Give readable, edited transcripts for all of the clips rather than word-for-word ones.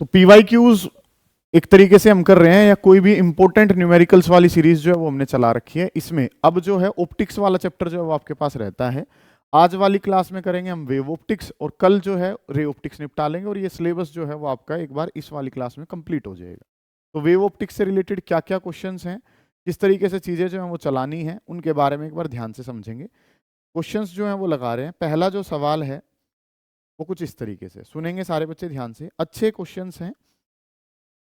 तो पीवाईक्यूज एक तरीके से हम कर रहे हैं, या कोई भी इंपॉर्टेंट न्यूमेरिकल्स वाली सीरीज जो है वो हमने चला रखी है। इसमें अब जो है ऑप्टिक्स वाला चैप्टर जो है वो आपके पास रहता है। आज वाली क्लास में करेंगे हम वेव ऑप्टिक्स, और कल जो है रे ऑप्टिक्स निपटा लेंगे, और ये सिलेबस जो है वो आपका एक बार इस वाली क्लास में कंप्लीट हो जाएगा। तो वेव ऑप्टिक्स से रिलेटेड क्या क्या क्वेश्चंस हैं, किस तरीके से चीज़ें जो हैं वो चलानी है, उनके बारे में एक बार ध्यान से समझेंगे। क्वेश्चंस जो हैं वो लगा रहे हैं। पहला जो सवाल है वो कुछ इस तरीके से, सुनेंगे सारे बच्चे ध्यान से, अच्छे क्वेश्चंस हैं,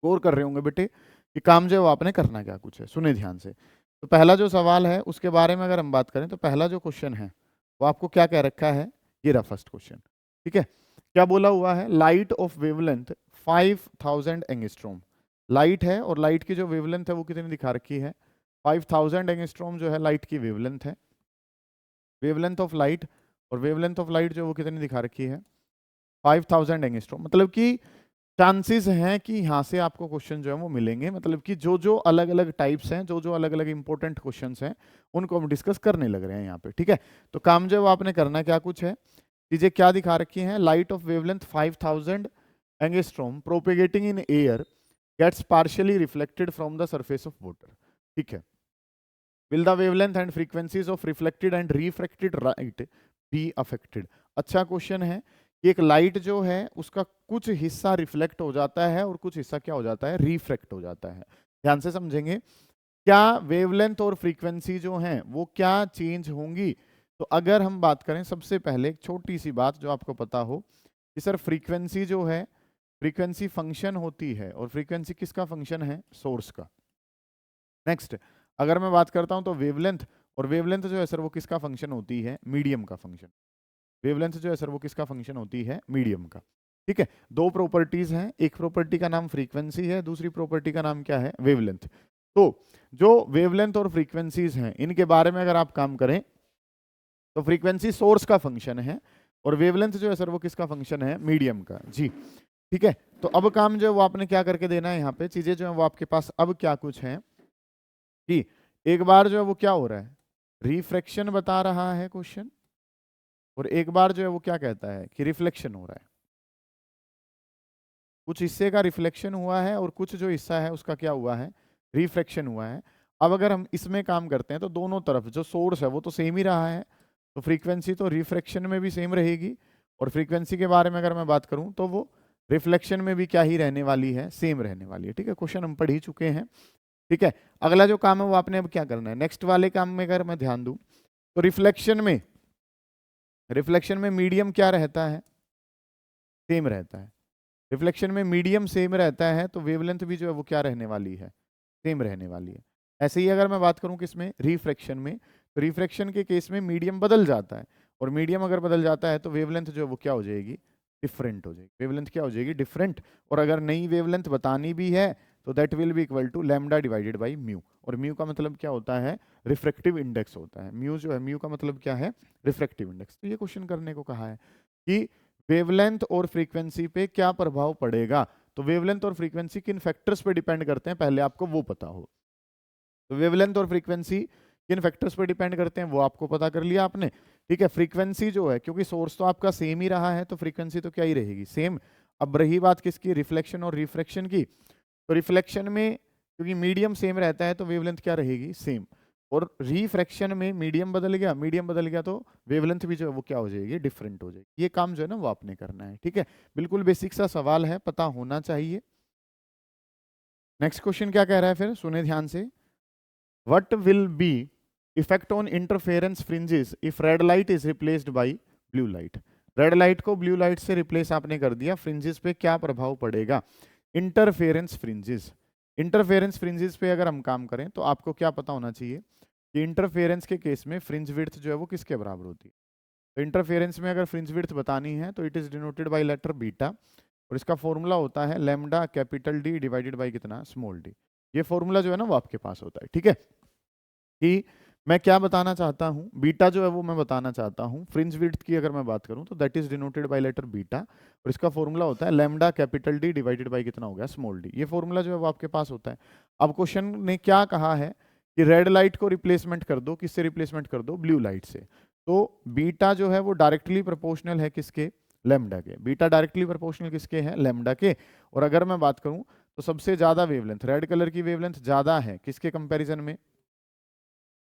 गौर कर रहे होंगे बेटे कि काम जो है वो आपने करना क्या कुछ है, सुने ध्यान से। तो पहला जो सवाल है उसके बारे में अगर हम बात करें, तो पहला जो क्वेश्चन है वो आपको क्या कह रखा है, ये रहा फर्स्ट क्वेश्चन। ठीक है, क्या बोला हुआ है, light of wavelength 5000 angstrom. Light है और लाइट की जो वेवलेंथ है वो कितनी दिखा रखी है, 5000 एंगस्ट्रॉम जो है लाइट की वेवलेंथ है। वेवलेंथ ऑफ लाइट, और वेवलेंथ ऑफ लाइट जो वो कितनी दिखा रखी है, 5000 एंगस्ट्रॉम। मतलब कि चांसेस हैं कि यहाँ से आपको क्वेश्चन जो है वो मिलेंगे। मतलब कि जो जो अलग अलग टाइप्स हैं, जो जो अलग अलग इंपॉर्टेंट क्वेश्चंस हैं, उनको हम डिस्कस करने लग रहे हैं यहाँ पे। ठीक है, तो काम जो है वो आपने करना क्या कुछ है, चीजें क्या दिखा रखी हैं, light of wavelength 5000 angstrom propagating in air gets partially reflected from the surface of water. ठीक है, will the wavelength and frequencies of reflected and refracted light be affected. अच्छा क्वेश्चन है कि एक लाइट जो है उसका कुछ हिस्सा रिफ्लेक्ट हो जाता है और कुछ हिस्सा क्या हो जाता है, रिफ्रैक्ट हो जाता है। ध्यान से समझेंगे, क्या वेवलेंथ और फ्रीक्वेंसी जो हैं वो क्या चेंज होंगी। तो अगर हम बात करें, सबसे पहले एक छोटी सी बात जो आपको पता हो कि सर फ्रीक्वेंसी जो है, फ्रीक्वेंसी फंक्शन होती है, और फ्रीक्वेंसी किसका फंक्शन है, सोर्स का। नेक्स्ट, अगर मैं बात करता हूं तो वेवलेंथ, और वेवलेंथ जो है सर वो किसका फंक्शन होती है, मीडियम का फंक्शन। वेवलेंथ जो है सर वो किसका फंक्शन होती है, मीडियम का। ठीक है, दो प्रॉपर्टीज हैं, एक प्रॉपर्टी का नाम फ्रीक्वेंसी है, दूसरी प्रॉपर्टी का नाम क्या है, वेवलेंथ। तो जो वेवलेंथ और फ्रीक्वेंसीज हैं इनके बारे में अगर आप काम करें, तो फ्रीक्वेंसी सोर्स का फंक्शन है, और वेवलेंथ जो है सर वो किसका फंक्शन है, मीडियम का। जी ठीक है, तो अब काम जो है वो आपने क्या करके देना है, यहाँ पे चीजें जो है वो आपके पास अब क्या कुछ है कि एक बार जो है वो क्या हो रहा है, रिफ्रैक्शन बता रहा है क्वेश्चन, और एक बार जो है वो क्या कहता है कि रिफ्लेक्शन हो रहा है। कुछ हिस्से का रिफ्लेक्शन हुआ है और कुछ जो हिस्सा है उसका क्या हुआ है, रिफ्रैक्शन हुआ है। अब अगर हम इसमें काम करते हैं तो दोनों तरफ जो सोर्स है वो तो सेम ही रहा है, तो फ्रीक्वेंसी तो रिफ्रैक्शन में भी सेम रहेगी, और फ्रीक्वेंसी के बारे में अगर मैं बात करूं तो वो रिफ्लेक्शन में भी क्या ही रहने वाली है, सेम रहने वाली है। ठीक है, क्वेश्चन हम पढ़ ही चुके हैं। ठीक है, अगला जो काम है वो आपने अब क्या करना है, नेक्स्ट वाले काम में अगर मैं ध्यान दूं, तो रिफ्लेक्शन में मीडियम क्या रहता है, सेम रहता है। रिफ्लेक्शन में मीडियम सेम रहता है, तो वेवलेंथ भी जो है वो क्या रहने वाली है, सेम रहने वाली है। ऐसे ही अगर मैं बात करूं किसमें, रिफ्रैक्शन में, तो रिफ्रैक्शन के केस में मीडियम बदल जाता है, और मीडियम अगर बदल जाता है तो वेवलेंथ जो है वो क्या हो जाएगी, डिफरेंट हो जाएगी। वेवलेंथ क्या हो जाएगी, डिफरेंट। और अगर नई वेवलेंथ बतानी भी है तो that will be equal to lambda divided by mu, और म्यू का मतलब क्या होता है, रिफ्रैक्टिव इंडेक्स होता है। म्यू जो है, म्यू का मतलब क्या है, रिफ्रैक्टिव इंडेक्स। तो ये क्वेश्चन करने को कहा है कि वेवलेंथ और फ्रीक्वेंसी पे क्या प्रभाव पड़ेगा। तो वेवलेंथ और फ्रीक्वेंसी किन फैक्टर्स पे डिपेंड करते हैं, पहले आपको वो पता हो। तो वेवलेंथ और फ्रीक्वेंसी किन फैक्टर्स पे डिपेंड करते हैं वो आपको पता कर लिया आपने। ठीक है, फ्रीक्वेंसी जो है, क्योंकि सोर्स तो आपका सेम ही रहा है, तो फ्रीक्वेंसी तो क्या ही रहेगी, सेम। अब रही बात किसकी, रिफ्लेक्शन और रिफ्रैक्शन की, तो रिफ्लेक्शन में क्योंकि मीडियम सेम रहता है तो वेवलेंथ क्या रहेगी, सेम। और रिफ्रैक्शन में मीडियम बदल गया, मीडियम बदल गया तो वेवलेंथ भी जो है वो क्या हो जाएगी, डिफरेंट हो जाएगी। ये काम जो है ना वो आपने करना है। ठीक है, बिल्कुल बेसिक सा सवाल है, पता होना चाहिए। नेक्स्ट क्वेश्चन क्या कह रहा है, फिर सुने ध्यान से। What will be effect on interference fringes if red light is replaced by blue light. Red light को ब्लू लाइट से रिप्लेस आपने कर दिया, फ्रिंजेस पे क्या प्रभाव पड़ेगा। इंटरफेरेंस फ्रिंजेस, इंटरफेरेंस फ्रिंजेस पे अगर हम काम करें तो आपको क्या पता होना चाहिए कि इंटरफेरेंस के केस में फ्रिंज विड्थ जो है वो किसके बराबर होती है। तो इंटरफेरेंस में अगर फ्रिंज विड्थ बतानी है तो it is denoted by letter beta, और इसका फॉर्मूला होता है lambda capital D divided by कितना, स्मॉल डी। ये फॉर्मूला जो है ना वो आपके पास होता है। ठीक है, कि मैं क्या बताना चाहता हूँ, बीटा जो है वो मैं बताना चाहता हूँ, फ्रिंज विड्थ की अगर मैं बात करूँ तो that is denoted by letter beta, और इसका फॉर्मूला होता है lambda capital D divided by कितना हो गया, स्मॉल डी। ये फॉर्मूला जो है वो आपके पास होता है। अब क्वेश्चन ने क्या कहा है कि रेड लाइट को रिप्लेसमेंट कर दो, किससे रिप्लेसमेंट कर दो, ब्लू लाइट से। तो बीटा जो है वो डायरेक्टली प्रोपोर्शनल है किसके, लैम्डा के। बीटा डायरेक्टली प्रोपोर्शनल किसके है? लैम्डा के। और अगर मैं बात करूं तो सबसे ज्यादा वेवलेंथ, रेड कलर की वेवलेंथ ज्यादा है किसके कंपैरिजन में?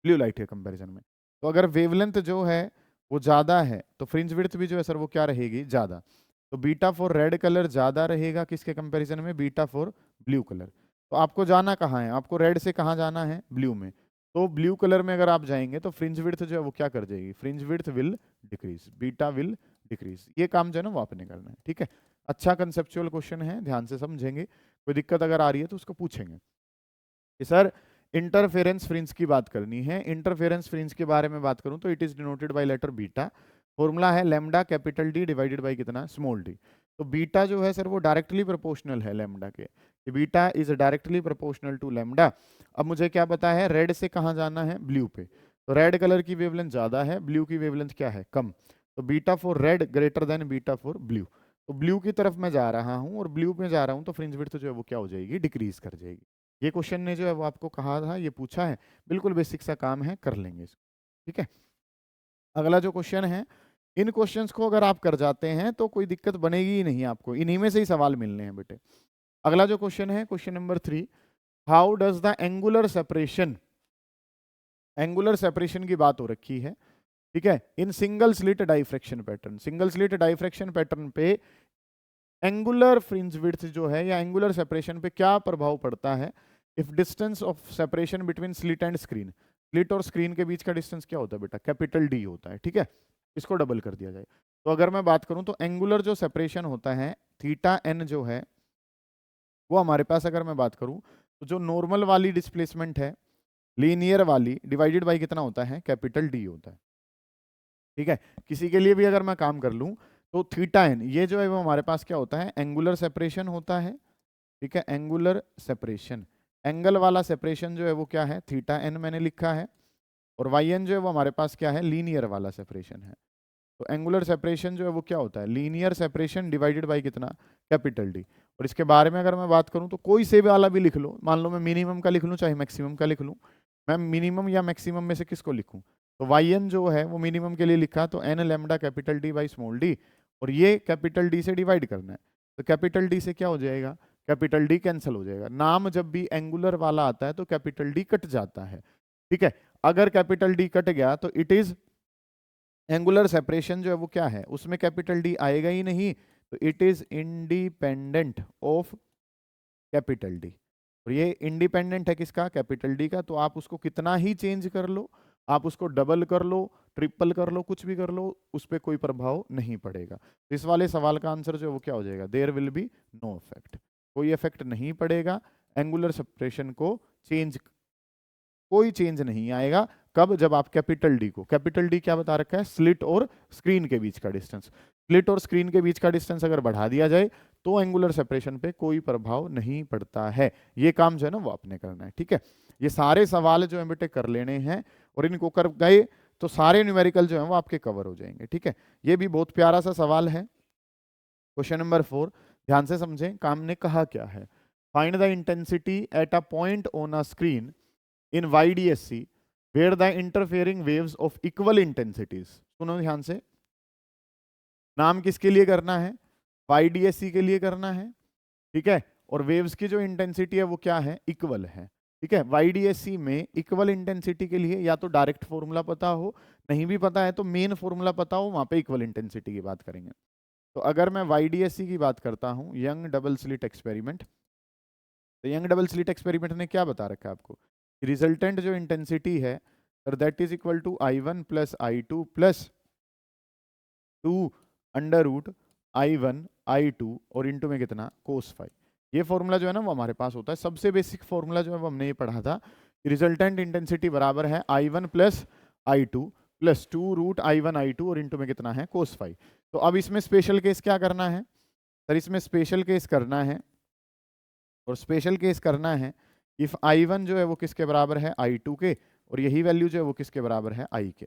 ब्लू लाइट के कंपैरिजन में। तो अगर वेवलेंथ जो है वो ज्यादा है तो फ्रिंज विड्थ भी जो है सर वो क्या रहेगी? ज्यादा। तो बीटा फॉर रेड कलर ज्यादा रहेगा किसके कंपैरिजन में? Beta for blue colour. तो आपको जाना कहाँ है? आपको रेड से कहाँ जाना है? ब्लू में। तो ब्लू कलर में अगर आप जाएंगे तो फ्रिंज विड्थ जो है वो क्या कर जाएगी? Fringe width will decrease, beta will decrease. ये काम जो है ना वो आपने करना है, ठीक है। अच्छा कंसेप्चुअल क्वेश्चन है, ध्यान से समझेंगे। कोई दिक्कत अगर आ रही है तो उसको पूछेंगे कि सर इंटरफेरेंस फ्रिंज की बात करनी है। इंटरफेरेंस फ्रिंज के बारे में बात करूं तो it is denoted by letter beta. Formula है lambda capital D divided by कितना? Small D. तो बीटा जो है सर वो डायरेक्टली प्रोपोर्शनल है लैम्डा के। Beta is directly proportional to lambda. अब मुझे क्या पता है? रेड से कहाँ जाना है? ब्लू पे। तो रेड कलर की वेवलेंथ ज्यादा है, ब्लू की वेवलेंथ क्या है? कम। तो beta for red greater than beta for blue. तो ब्लू की तरफ मैं जा रहा हूं और ब्लू में जा रहा हूं तो फ्रिंज विड्थ जो है वो क्या हो जाएगी? डिक्रीज कर जाएगी। ये क्वेश्चन ने जो है वो आपको कहा था, ये पूछा है, बिल्कुल बेसिक सा काम है, कर लेंगे इसको, ठीक है। अगला जो क्वेश्चन है, इन क्वेश्चंस को अगर आप कर जाते हैं तो कोई दिक्कत बनेगी ही नहीं आपको, इन्हीं में से ही सवाल मिलने हैं बेटे। अगला जो क्वेश्चन है, question number 3, how does the angular separation की बात हो रखी है, ठीक है, in single slit diffraction pattern. Single slit diffraction pattern पे एंगुलर फ्रिंज विड्थ जो है या एंगुलर सेपरेशन पे क्या प्रभाव पड़ता है? If distance of separation between slit and screen, slit और स्क्रीन के बीच का डिस्टेंस क्या होता है बेटा? कैपिटल डी होता है, ठीक है। इसको डबल कर दिया जाए तो अगर मैं बात करूं तो एंगुलर जो सेपरेशन होता है थीटा एन जो है वो हमारे पास, अगर मैं बात करूं तो जो नॉर्मल वाली डिस्प्लेसमेंट है लीनियर वाली डिवाइडेड बाई कितना होता है? कैपिटल डी होता है, ठीक है। किसी के लिए भी अगर मैं काम कर लूं तो थीटा एन ये जो है वो हमारे पास क्या होता है? एंगुलर सेपरेशन होता है, ठीक है। एंगुलर सेपरेशन, एंगल वाला सेपरेशन जो है वो क्या है? थीटा एन मैंने लिखा है। और वाई एन जो है वो हमारे पास क्या है? लीनियर वाला सेपरेशन है। तो एंगुलर सेपरेशन जो है वो क्या होता है? लीनियर सेपरेशन डिवाइडेड बाई कितना? Capital D. और इसके बारे में अगर मैं बात करूं तो कोई से भी वाला भी लिख लो, मान लो मैं मिनिमम का लिख लूं चाहे मैक्सिमम का लिख लूं, मैं मिनिमम या मैक्सिमम में से किसको लिखूं? तो वाई एन जो है वो मिनिमम के लिए लिखा तो n lambda capital D by small d, और ये कैपिटल डी से डिवाइड करना है। तो कैपिटल डी से क्या हो जाएगा? कैपिटल डी कैंसिल हो जाएगा। नाम जब भी एंगुलर वाला आता है तो कैपिटल डी कट जाता है, ठीक है। अगर कैपिटल डी कट गया तो इट इज एंगुलर सेपरेशन जो है वो क्या है? उसमें कैपिटल डी आएगा ही नहीं, तो it is independent of capital D. और ये इंडिपेंडेंट है किसका? कैपिटल डी का। तो आप उसको कितना ही चेंज कर लो, आप उसको डबल कर लो, ट्रिपल कर लो, कुछ भी कर लो, उस पर कोई प्रभाव नहीं पड़ेगा। तो इस वाले सवाल का आंसर जो है वो क्या हो जाएगा? There will be no effect, कोई इफेक्ट नहीं पड़ेगा एंगुलर सेपरेशन को चेंज, कोई चेंज नहीं आएगा। कब? जब आप कैपिटल डी को, कैपिटल डी क्या बता रखा है? स्लिट और स्क्रीन के बीच का डिस्टेंस, स्लिट और स्क्रीन के बीच का डिस्टेंस अगर बढ़ा दिया जाए तो एंगुलर सेपरेशन पे कोई प्रभाव नहीं पड़ता है। ये काम जो है ना वो आपने करना है, ठीक है। ये सारे सवाल जो है बेटे कर लेने हैं, और इनको कर गए तो सारे न्यूमेरिकल जो है वो आपके कवर हो जाएंगे, ठीक है। ये भी बहुत प्यारा सा सवाल है। क्वेश्चन नंबर 4, ध्यान से समझें काम ने कहा क्या है। Find the intensity at a point on a screen in YDSC where the interfering waves of equal intensities, सुनो ध्यान से, नाम किसके लिए करना है? YDSC के लिए करना है, ठीक है। और वेव्स की जो इंटेंसिटी है वो क्या है? इक्वल है, ठीक है। YDSC में इक्वल इंटेंसिटी के लिए या तो डायरेक्ट फॉर्मूला पता हो, नहीं भी पता है तो मेन फॉर्मूला पता हो, वहां पे इक्वल इंटेंसिटी की बात करेंगे। तो अगर मैं YDSC की बात करता हूं, यंग डबल स्लिट एक्सपेरिमेंट, तो यंग डबल स्लिट एक्सपेरिमेंट ने क्या बता रखा है आपको? रिजल्टेंट जो इंटेंसिटी है that is equal to I1 plus I2 plus 2 under root I1 I2 और इंटू में कितना? Cos phi. ये फॉर्मूला जो है ना वो हमारे पास होता है, सबसे बेसिक फॉर्मूला जो है वो हमने ये पढ़ा था। रिजल्टेंट इंटेंसिटी बराबर है I1 plus I2 plus 2 root I1 I2 और इंटू में कितना है? Cos phi. तो अब इसमें स्पेशल केस क्या करना है सर? इसमें स्पेशल केस करना है, और स्पेशल केस करना है इफ I1 जो है वो किसके बराबर है? I2 के, और यही वैल्यू जो है वो किसके बराबर है? I के।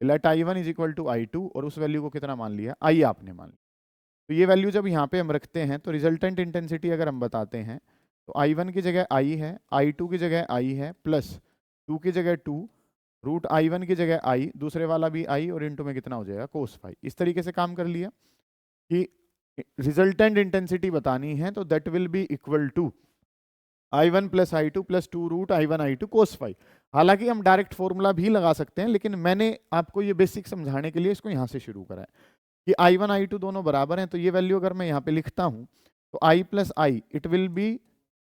Late I1 is equal to I2 और उस वैल्यू को कितना मान लिया? I आपने मान लिया। तो ये वैल्यू जब यहाँ पे हम रखते हैं तो रिजल्टेंट इंटेंसिटी अगर हम बताते हैं तो I1 की जगह I है, I2 की जगह I है, प्लस 2 की जगह 2 रूट I1 की जगह I, दूसरे वाला भी I और इंटू में कितना हो जाएगा? Cos phi. इस तरीके से काम कर लिया। कि रिजल्टेंट इंटेंसिटी बतानी है तो that will be equal to I1 plus I2 plus 2 root I1 I2 cos phi. हालांकि हम डायरेक्ट फॉर्मूला भी लगा सकते हैं, लेकिन मैंने आपको ये बेसिक समझाने के लिए इसको यहाँ से शुरू करा है कि I1 I2 दोनों बराबर हैं, तो ये वैल्यू अगर मैं यहाँ पे लिखता हूँ तो I plus I it will be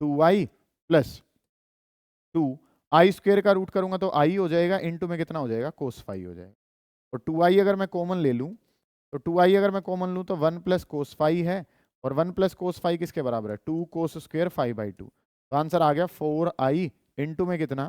2I plus 2 I square का रूट करूंगा तो आई हो जाएगा, इनटू में कितना हो जाएगा, कोस फाई हो जाएगा। और 2I अगर मैं कॉमन ले लूँ तो 2I अगर मैं कॉमन लूँ तो 1 प्लस कोस फाई है, और 1 प्लस कोस फाई किसके बराबर है, 2 कोस स्क्वेयर 5/2। तो आंसर आ गया 4I इंटू में कितना,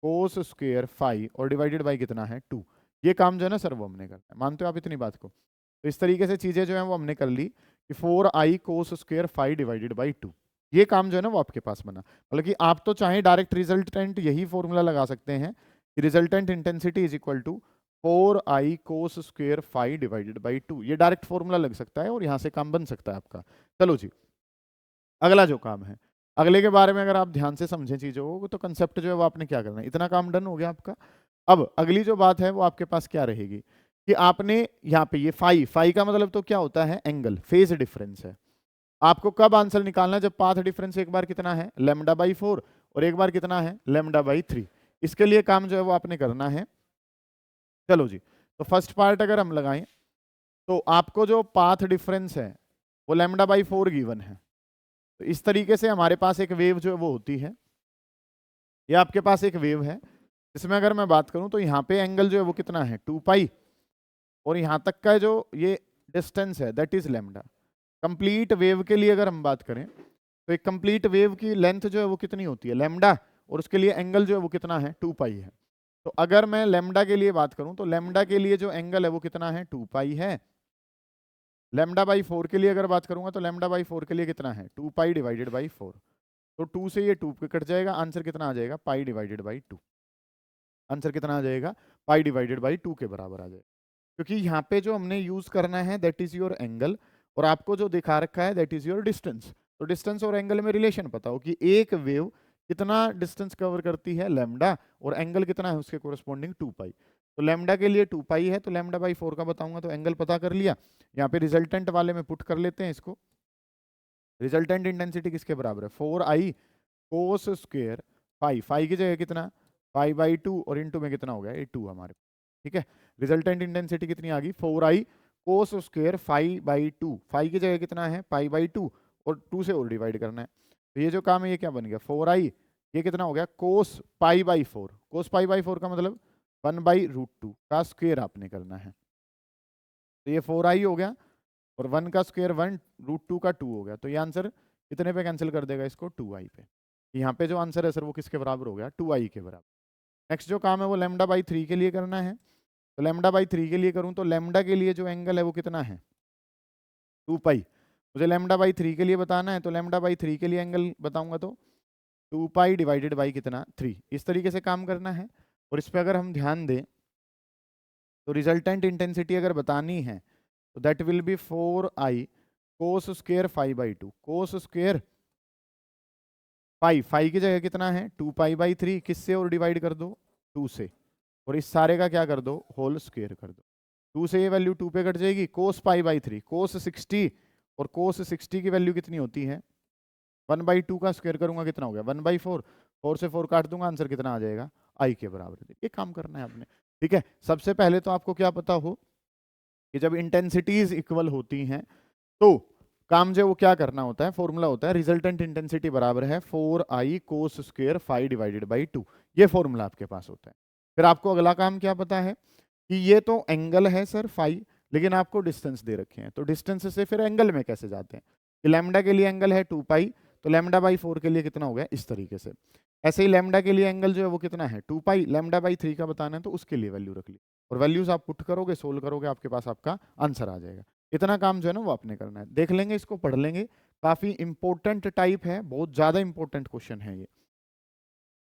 कोस स्क्वेयर 5 और डिवाइडेड बाई कितना है 2। ये काम जो है ना सर वो हमने करना है, मानते हो आप इतनी बात को? तो इस तरीके से चीजें जो है वो हमने कर ली कि 4I cos square 5 divided by 2। ये काम जो है ना वो आपके पास बना। मतलब कि आप तो चाहे डायरेक्ट रिजल्टेंट यही फॉर्मूला लगा सकते हैं कि resultant intensity is equal to 4I cos square 5 divided by 2। ये डायरेक्ट फॉर्मूला लग सकता है और यहाँ से काम बन सकता है आपका। चलो जी, अगला जो काम है, अगले के बारे में अगर आप ध्यान से समझें चीजों को तो कंसेप्ट जो है वो आपने क्या करना है, इतना काम डन हो गया आपका। अब अगली जो बात है वो आपके पास क्या रहेगी कि आपने यहाँ पे ये फाई का मतलब तो क्या होता है, एंगल, फेज डिफरेंस है। आपको कब आंसर निकालना है, जब पाथ डिफरेंस एक बार कितना है λ/4 और एक बार कितना है λ/3। इसके लिए काम जो है वो आपने करना है। चलो जी, तो फर्स्ट पार्ट अगर हम लगाएं तो आपको जो पाथ डिफरेंस है वो λ/4 गिवन है। तो इस तरीके से हमारे पास एक वेव जो है वो होती है, ये आपके पास एक वेव है, इसमें अगर मैं बात करूं तो यहाँ पे एंगल जो है वो कितना है 2π, और यहाँ तक का जो ये डिस्टेंस है that is lambda. Complete wave के लिए अगर हम बात करें तो एक कंप्लीट वेव की लेंथ जो है वो कितनी होती है लैम्डा, और उसके लिए एंगल जो है वो कितना है 2π है। तो अगर मैं लैम्डा के लिए बात करूं तो लैम्डा के लिए जो एंगल है वो कितना है 2π है। λ/4 के लिए अगर बात करूंगा तो λ/4 के लिए कितना है 2π डिवाइडेड बाई 4। तो 2 से ये 2 कट जाएगा, आंसर कितना आ जाएगा पाई डिवाइडेड बाई 2। आंसर कितना आ जाएगा, पाई डिवाइडेड बाई 2 के बराबर आ जाएगा। क्योंकि यहाँ पे जो हमने यूज करना है दैट इज योर एंगल, और आपको जो दिखा रखा है दैट इज योर डिस्टेंस। तो डिस्टेंस और एंगल में रिलेशन पता हो कि एक वेव कितना डिस्टेंस कवर करती है लैम्डा, और एंगल कितना है उसके कोरस्पॉन्डिंग 2π। तो लैम्डा के लिए 2π है तो λ/4 का बताऊंगा, तो एंगल पता कर लिया। यहाँ पे रिजल्टेंट वाले में पुट कर लेते हैं इसको। रिजल्टेंट इंटेंसिटी किसके बराबर है 4I कोस स्क्वेयर 5 की जगह कितना 5/2 और इंटू में कितना हो गया ये 2 हमारे। ठीक है, रिजल्टेंट इंटेंसिटी कितनी आ गई 4I कोस स्क्वेयर 5/2। 5 की जगह कितना है π/2 और 2 से और डिवाइड करना है। तो ये जो काम है ये क्या बन गया 4I, ये कितना हो गया कोस π/4। कोस π/4 का मतलब 1/√2 का स्क्वेयर आपने करना है। तो ये 4I हो गया, और 1 का स्क्वायर 1, √2 का 2 हो गया। तो ये आंसर कितने पे कैंसिल कर देगा इसको 2I पे। यहाँ पे जो आंसर है सर वो किसके बराबर हो गया 2I के बराबर। नेक्स्ट जो काम है वो λ/3 के लिए करना है। तो λ/3 के लिए करूँ तो लैम्डा के लिए जो एंगल है वो कितना है 2π। मुझे λ/3 के लिए बताना है, तो λ/3 के लिए एंगल बताऊंगा तो 2π डिवाइडेड बाई कितना 3। इस तरीके से काम करना है। और इस पर अगर हम ध्यान दें तो रिजल्टेंट इंटेंसिटी अगर बतानी है तो that will B 4I cos square 5/2। Cos square 5 की जगह कितना है 2π/3, किससे और डिवाइड कर दो 2 से, और इस सारे का क्या कर दो होल स्क्वेयर कर दो। 2 से ये वैल्यू 2 पे कट जाएगी, कोस π/3 कोस 60, और कोस 60 की वैल्यू कितनी होती है 1/2 का स्क्वायर करूंगा कितना हो गया 1/4। 4 से 4 काट दूंगा, आंसर कितना आ जाएगा I के बराबर। ये काम करना है आपने। ठीक है, सबसे पहले तो आपको क्या पता हो कि जब इंटेंसिटीज इक्वल होती हैं तो काम जो वो क्या करना होता है, फॉर्मूला होता है रिजल्टेंट इंटेंसिटी बराबर है 4I cos square 5 divided by 2। ये फॉर्मूला आपके पास होता है। फिर आपको अगला काम क्या पता है कि ये तो एंगल है सर फाई, लेकिन आपको डिस्टेंस दे रखे हैं, तो डिस्टेंस से फिर एंगल में कैसे जाते हैं कि लैम्डा के लिए एंगल है 2π, तो λ/4 के लिए कितना हो गया इस तरीके से। ऐसे ही लैम्डा के लिए एंगल जो है वो कितना है 2π, λ/3 का बताना है तो उसके लिए वैल्यू रख ली, और वैल्यूज आप पुट करोगे सोल्व करोगे आपके पास आपका आंसर आ जाएगा। इतना काम जो है ना वो आपने करना है। देख लेंगे इसको, पढ़ लेंगे, काफी इंपॉर्टेंट टाइप है, बहुत ज्यादा इंपॉर्टेंट क्वेश्चन है ये।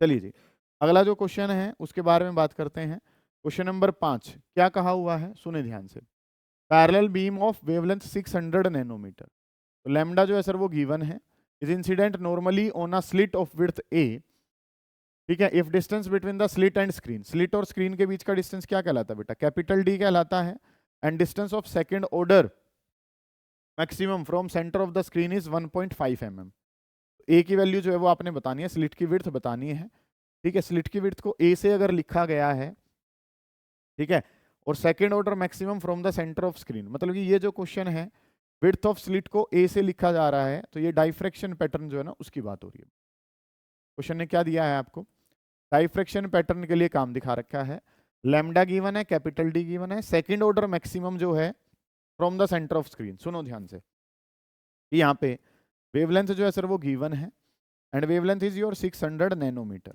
चलिए जी, अगला जो क्वेश्चन है उसके बारे में बात करते हैं। क्वेश्चन नंबर 5 क्या कहा हुआ है सुने ध्यान से। Parallel beam of wavelength 600 nanometre. तो लैम्डा जो है सर वो गिवन है, is incident normally on a slit of width A. ठीक है, if distance between the slit and screen, slit और स्क्रीन के बीच का डिस्टेंस क्या कहलाता है बेटा कैपिटल D कहलाता है, and distance of second order maximum from centre of the screen is 1.5 mm। ए की वैल्यू जो है वो आपने बतानी है, स्लिट की विड्थ बतानी है, ठीक है। स्लिट की विड्थ को ए से अगर लिखा गया है, ठीक है, और second order maximum from the centre of screen, मतलब कि ये जो क्वेश्चन है विड्थ ऑफ स्लिट को ए से लिखा जा रहा है, तो ये डाइफ्रैक्शन पैटर्न जो है ना उसकी बात हो रही है। क्वेश्चन ने क्या दिया है आपको, डाइफ्रैक्शन पैटर्न के लिए काम दिखा रखा है, लैम्डा गिवन है, कैपिटल डी गिवन है, सेकंड ऑर्डर मैक्सिमम जो है from the centre of screen. सुनो ध्यान से, यहाँ पे वेवलेंथ जो है सर वो गिवन है and wavelength is your 600 nanometre.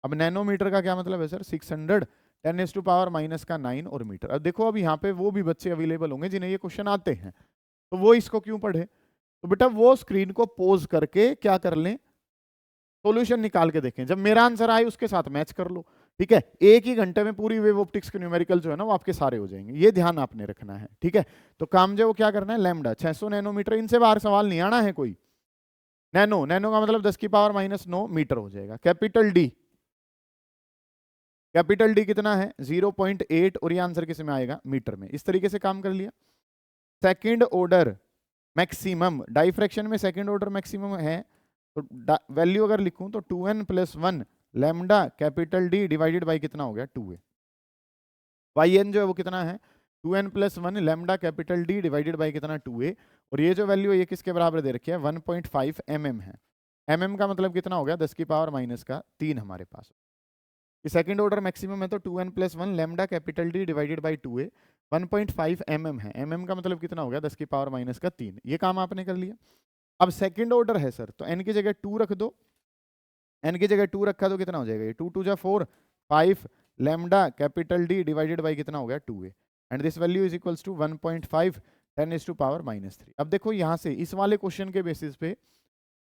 अब नैनोमीटर का क्या मतलब है सर, 600 10⁻⁻⁹ और मीटर। अब देखो, अब यहाँ पे वो भी बच्चे अवेलेबल होंगे जिन्हें ये क्वेश्चन आते हैं, तो वो इसको क्यों पढ़े, तो बेटा वो स्क्रीन को पोज करके क्या कर लें, सॉल्यूशन निकाल के देखें, जब मेरा आंसर आए उसके साथ मैच कर लो, ठीक है। एक ही घंटे में पूरी वेव ऑप्टिक्स के न्यूमेरिकल जो है ना वो आपके सारे हो जाएंगे, ये ध्यान आपने रखना है, ठीक है। तो काम जो वो क्या करना है, लैम्डा 600 नैनोमीटर, इनसे बाहर सवाल नहीं आना है कोई। नैनो, नैनो का मतलब 10⁻⁹ मीटर हो जाएगा। कैपिटल डी, कैपिटल डी कितना है 0.8, और ये आंसर किस में आएगा, मीटर में। इस तरीके से काम कर लिया। सेकंड ऑर्डर मैक्सिमम, डाइफ्रैक्शन में सेकंड ऑर्डर मैक्सिमम है, तो वैल्यू अगर लिखूं तो 2n+1 lambda capital D divided by कितना हो गया 2a। yn जो है वो कितना है 2n+1 lambda capital D divided by कितना 2a, और ये जो वैल्यू है ये किसके बराबर दे रखी है 1.5 mm है। mm का मतलब कितना हो गया 10⁻⁻3 हमारे पास। ये सेकंड ऑर्डर मैक्सिमम है तो 2n+1 lambda capital D divided by 2a, 1.5 mm है। mm का मतलब कितना हो गया 10⁻⁻3। ये काम आपने कर लिया। अब सेकंड ऑर्डर है सर, तो n की जगह 2 रख दो, n की जगह 2 रखा तो कितना हो जाएगा, ये 2 2 जा 4 5 lambda capital D divided by कितना हो गया 2a, and this value is equals to 1.5 10⁻⁻3। अब देखो यहाँ से इस वाले क्वेश्चन के बेसिस पे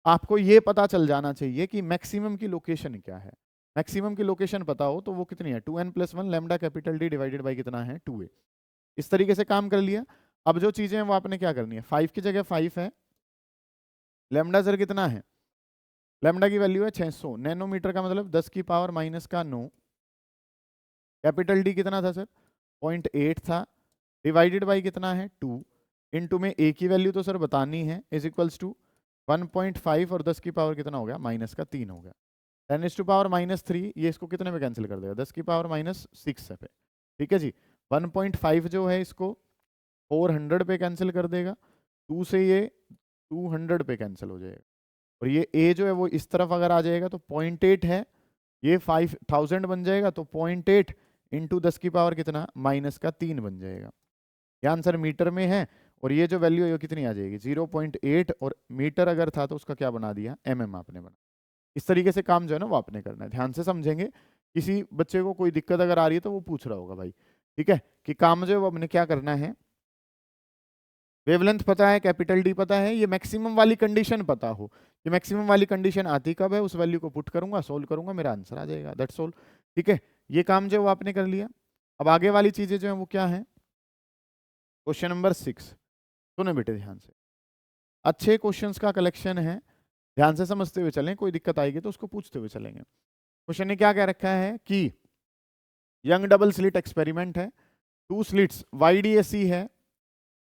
आपको ये पता चल जाना चाहिए कि मैक्सिमम की लोकेशन क्या है। मैक्सिमम की लोकेशन पता हो तो वो कितनी है 2n+1 lambda capital D divided by कितना है 2a। इस तरीके से काम कर लिया। अब जो चीजें हैं वो आपने क्या करनी है, 5 की जगह 5 है, लैम्डा सर कितना है, लैम्डा की वैल्यू है 600 नैनोमीटर का मतलब 10⁻⁻9। कैपिटल डी कितना था सर 0.8 था, डिवाइडेड बाई कितना है 2, इनटू में ए की वैल्यू तो सर बतानी है, इज इक्वल्स टू 1.5 और 10 की पावर कितना हो गया -3 हो गया। 10⁻⁻3 ये इसको कितने में कैंसिल कर देगा 10⁻⁻6 पे, ठीक है जी। 1.5 जो है इसको 400 पे कैंसिल कर देगा, 2 से ये 200 पे कैंसिल हो जाएगा, और ये a जो है वो इस तरफ अगर आ जाएगा तो 0.8 है, ये 5000 बन जाएगा, तो 0.8 इंटू 10 की पावर कितना -3 बन जाएगा। ये आंसर मीटर में है, और ये जो वैल्यू है वो कितनी आ जाएगी 0.8, और मीटर अगर था तो उसका क्या बना दिया mm आपने बना। इस तरीके से काम जो है ना वो आपने करना है, ध्यान से समझेंगे। किसी बच्चे को कोई दिक्कत अगर आ रही है तो वो पूछ रहा होगा भाई, ठीक है, कि काम जो है वो हमने क्या करना है, वेवलेंथ पता है, कैपिटल डी पता है, ये मैक्सिमम वाली कंडीशन पता हो, ये मैक्सिमम वाली कंडीशन आती कब है, उस वैल्यू को पुट करूंगा, सोल्व करूंगा, मेरा आंसर आ जाएगा, दैट्स ऑल, ठीक है। ये काम जो है वो आपने कर लिया। अब आगे वाली चीजें जो है वो क्या है, क्वेश्चन नंबर 6 सुने बेटे ध्यान से, अच्छे क्वेश्चंस का कलेक्शन है, ध्यान से समझते हुए चलें, कोई दिक्कत आएगी तो उसको पूछते हुए चलेंगे। क्वेश्चन ने क्या कह रखा है कि यंग डबल स्लिट एक्सपेरिमेंट है, 2 स्लिट्स YDAC है,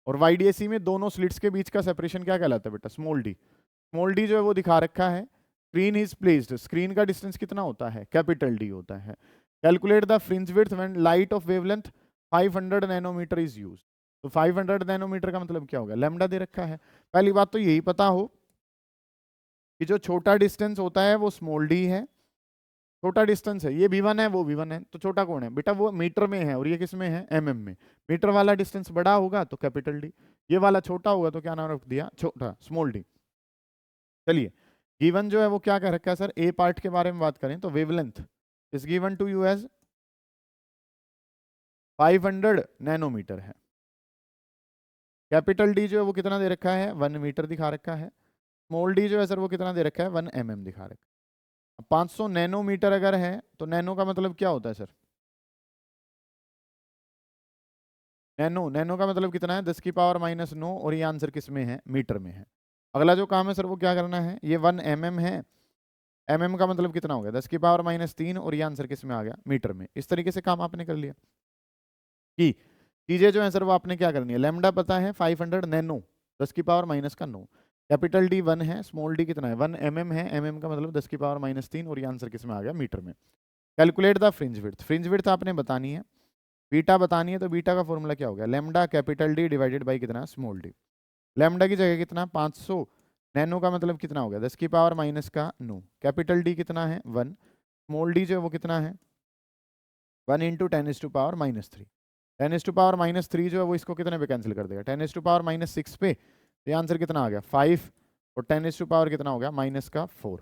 और YDAC में दोनों स्लिट्स के बीच का सेपरेशन क्या कहलाता है बेटा, स्मॉल डी। स्मॉल डी जो है वो दिखा रखा है, स्क्रीन इज प्लेस्ड, स्क्रीन का डिस्टेंस कितना होता है, कैपिटल डी होता है। Calculate the fringe width when light of wavelength 500 nanometre is used. तो 500 नैनोमीटर का मतलब क्या होगा, लैम्डा दे रखा है। पहली बात तो यही पता हो कि जो छोटा डिस्टेंस होता है वो स्मॉल डी है, छोटा डिस्टेंस है, ये v1 है वो v1 है, तो छोटा कौन है बेटा, वो मीटर में है, और ये किस में है mm में। मीटर वाला डिस्टेंस बड़ा होगा तो कैपिटल डी, ये वाला छोटा होगा तो क्या नाम रख दिया, छोटा, स्मॉल डी। चलिए, गिवन जो है वो क्या कह रखा है सर, ए पार्ट के बारे में बात करें तो wavelength is given to you as 500 nanometre है, कैपिटल डी जो है वो कितना दे रखा है 1 मीटर दिखा रखा है, स्मॉल डी जो है सर वो कितना दे रखा है 1 mm दिखा रखा है। 500 नैनोमीटर अगर है तो नैनो का मतलब क्या होता है सर, नैनो, नैनो का मतलब कितना है 10⁻⁻9, और ये आंसर किस में है, मीटर में है। अगला जो काम है सर वो क्या करना है, ये 1 mm है, mm का मतलब कितना हो गया 10⁻⁻3, और ये आंसर किस में आ गया, मीटर में। इस तरीके से काम आपने कर लिया कि चीजें जो है सर वो आपने क्या करनी है, लैम्डा पता है 500 नैनो, 10 की पावर माइनस का 9। कैपिटल डी 1 है, स्मॉल डी कितना है 1 mm है, mm का मतलब 10 की पावर माइनस 3, और ये आंसर किस में आ गया मीटर में। Calculate the fringe width, fringe width आपने बतानी है, बीटा बतानी है, तो बीटा का फॉर्मूला क्या हो गया lambda capital D divided by कितना स्मॉल डी। लैम्डा की जगह कितना 500, नैनो का मतलब कितना हो गया 10 की पावर माइनस का 9, कैपिटल डी कितना है 1, स्मॉल डी जो है वो कितना है 1 इंटू 10⁻⁻³ 10⁻⁻³ जो है वो इसको कितने पे कैंसिल कर देगा 10⁻⁻6 पे, तो ये आंसर कितना आ गया 5, और 10 कितना हो गया माइनस का 4,